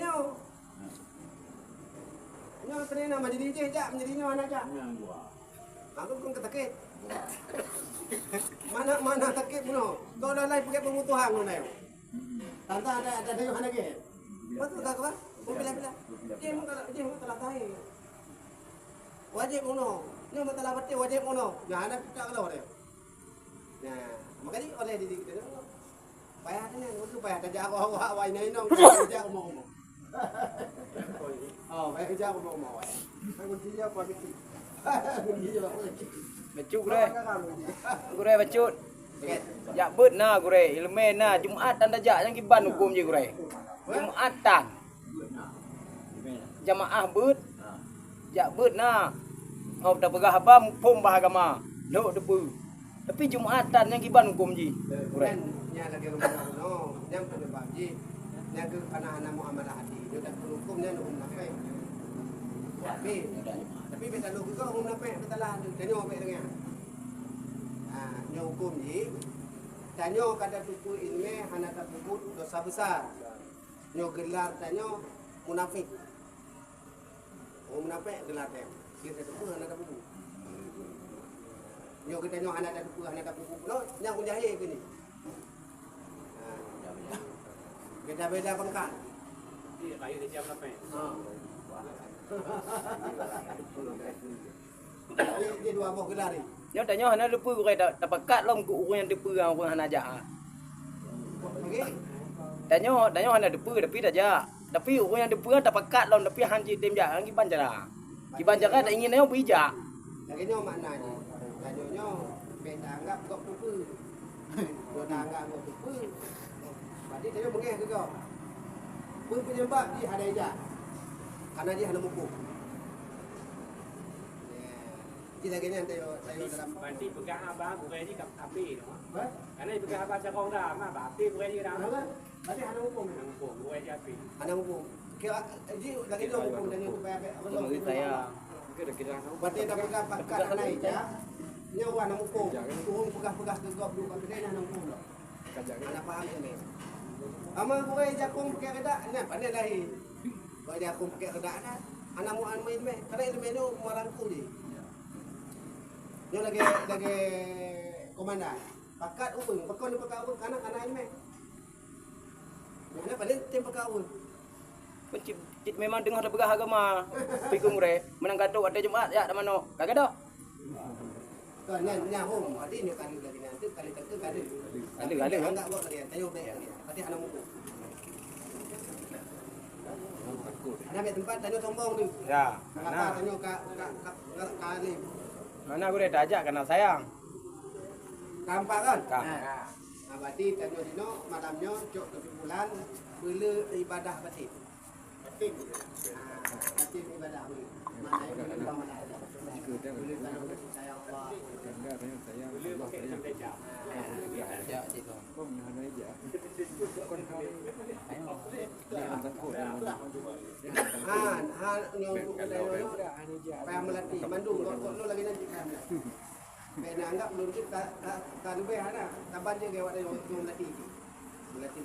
Ni kena nak majlis je jak, majlis ni anak jak. Aku pun ketakit. Mana takit pun. Kau dah lain pakai pengutuhan pun dah. Tanta ada yang mana ke? Betul tak kau? Bila. Dia mau telah tahu. Wajib mono. Ni masalah betul wajib mono. Nah, anak tak kalau dia. Nah, makanya oleh didik kita. Payah ni, aku payah kerja aku awak ini nong kerja aku mau. Oh, payah kerja aku mau. Aku kerja apa gitu. Becut gure becut. Ya bet na gure ilmu na Jumaat dan dajak yang kiban hukum je gure. Jumatan. Jamaah bet. Jak bet na. Ngau tak pegah apa pom bahagama. Lo depu. Tapi Jumatan yang kiban hukum ji. Kan nya lagi rumah no, yang penyebab ji. Yang ke anak-anak muamalah hati. Dia tak hukumnya no munafik. Tapi beta lu juga munafik betalah tanya apa dengan. Ah, nya hukum ji. Tanya kada tuku ilmu hana tak bubut dosa besar. Nya gelar tanya munafik. Oh munafik gelar dia. Kita tuku hana tak bubut. Nya kita nya hana tak tuku hana tak bubut. No, nya jahil ke ni. Beda-beda pangkat. Iya, kayu dia siapa apa? Dia dua buah gelar ni. Nyo tanya hana depu gure tak pekat lom ku urang yang depu orang hana jak. Okey. Tanya hana depu tapi tak jak. Tapi orang yang depu tak pekat lom tapi hanji tim jak ngi banjara. Ki banjara tak ingin neo bijak. Lagi nyo maknanya. Tanya beta anggap kau tupu. Kau dah anggap kau tupu. Berarti tanya mengeh ke kau. Pun penyebab dia ada ijak. Karena dia hana muku. Jadi lagi ni tayo dalam Berarti pegang abang bukan ini kap api, no? apa? Karena pegang abang cakong dah, mah api bukan ini dah. Berarti hana muku. Nampu bukan ini api. Hana muku. Kira jadi lagi nyo muku dan nyo supaya apa Bagi saya berarti dah pegang pakat hana ijak. Nyo hana muku. Turun pegas-pegas ke gop dulu kedai hana muku dah. Hana faham ini. Ama bukan ijak kong pakai kedak, ni pandai lahi. Kalau dia aku pakai kedak dah. Anak mu main meh. Kada ilmu ni marangku je. Nyo lagi komandan. Pakat upun, pakon ni pakat upun kana ilmu. Mana paling tim pakat upun. Cik memang dengar dah pegah agama. Pikung re, menang gaduh ada Jumaat ya dak mano. Kagak dah. Kan nya hom, adi ni kali lagi nanti kali tak kali. Kali kan. Enggak buat dia, tayo be. Berarti anak muku. Ada ambil tempat tanya sombong tu. Ya, Apa mana? tanya kali. Mana gue dah ajak kena sayang. Kampak kan? Kampak. Nah, berarti tanya dino malamnya cok kesimpulan bila ibadah batin. Batin. Batin ibadah ni. Mana yang boleh buang mana? Boleh kalau saya Allah. Boleh pakai senteja. Ya, itu. Nyong payah melatih Bandung kok lo lagi nanti kan. Kena anggap belum kita kan be ana. Taban je gewat nyong melatih. Melatih.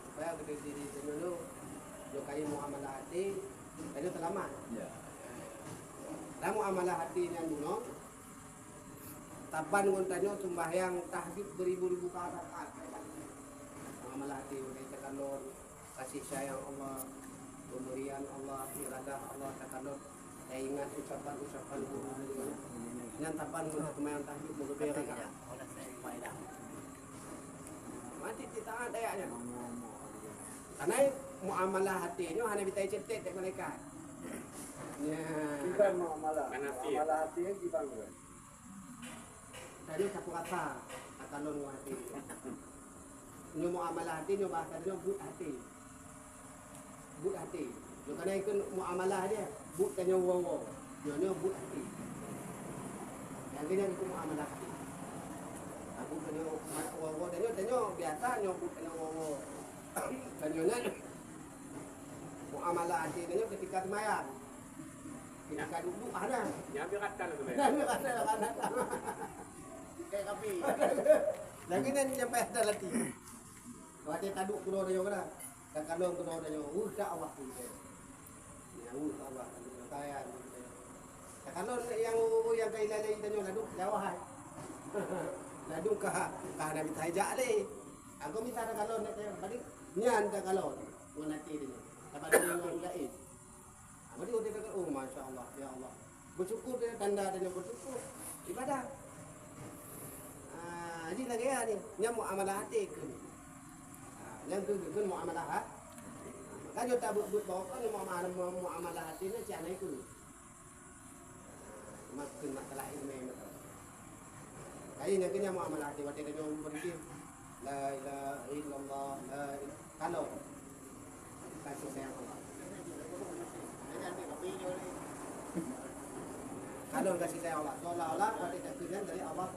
Supaya kita diri dulu yo kai muamalah hati, ayo selamat. Ya. Dalam muamalah hati yang dulu taban ngon tanyo sembahyang tahajud beribu-ribu rakaat. Muamalah hati kita kalon kasih sayang Allah, pemberian Allah, iradah Allah takalon. Saya ingat ucapan-ucapan guru. Yang taban ngon sembahyang tahajud beribu rakaat. Mati kita ada ayatnya. Karena muamalah hati ini hanya kita cetek tek malaikat. Ya. Bukan muamalah. Karena Muamalah hati yang gimana? Tadi satu kata kalon hati. Ini muamalah hati ini bahasa dia but hati. But hati. Yo kana ikut muamalah dia, but tanya wong-wong. Yo but hati. Yang ini itu muamalah hati. Aku tanya wong-wong tanya biasa nyobut tanya wong-wong. Tanya muamalah hati tanya ketika sembahyang. Ketika duduk ada. Yang beratkan tu. Kayak kapi. Lagi ni sampai ada latih. Waktu taduk kuno dia kena. Dan kalau kuno dia tak awak pun. Ya awak saya. Kalau yang kai lalai tanya laduk jawah. Laduk kah Nabi tajak le. Aku minta kalau nak tadi nyan tak kalau nanti dia. Dapat dia orang lain. Jadi dia kata oh masya-Allah ya Allah. Bersyukur dia tanda dia bersyukur. Ibadah. Jadi lagi ya ni, yang muamalah hati ke. Yang tu muamalah hati. Kan tak but bawa kan muamalah hati ni siapa itu. Makin masalah ilmu betul. Kali ni kena muamalah hati waktu dia berhenti. La ilaha illallah la kalau kasih sayang Allah. Anu kasih saya Allah. Seolah-olah pada keyakinan dari Allah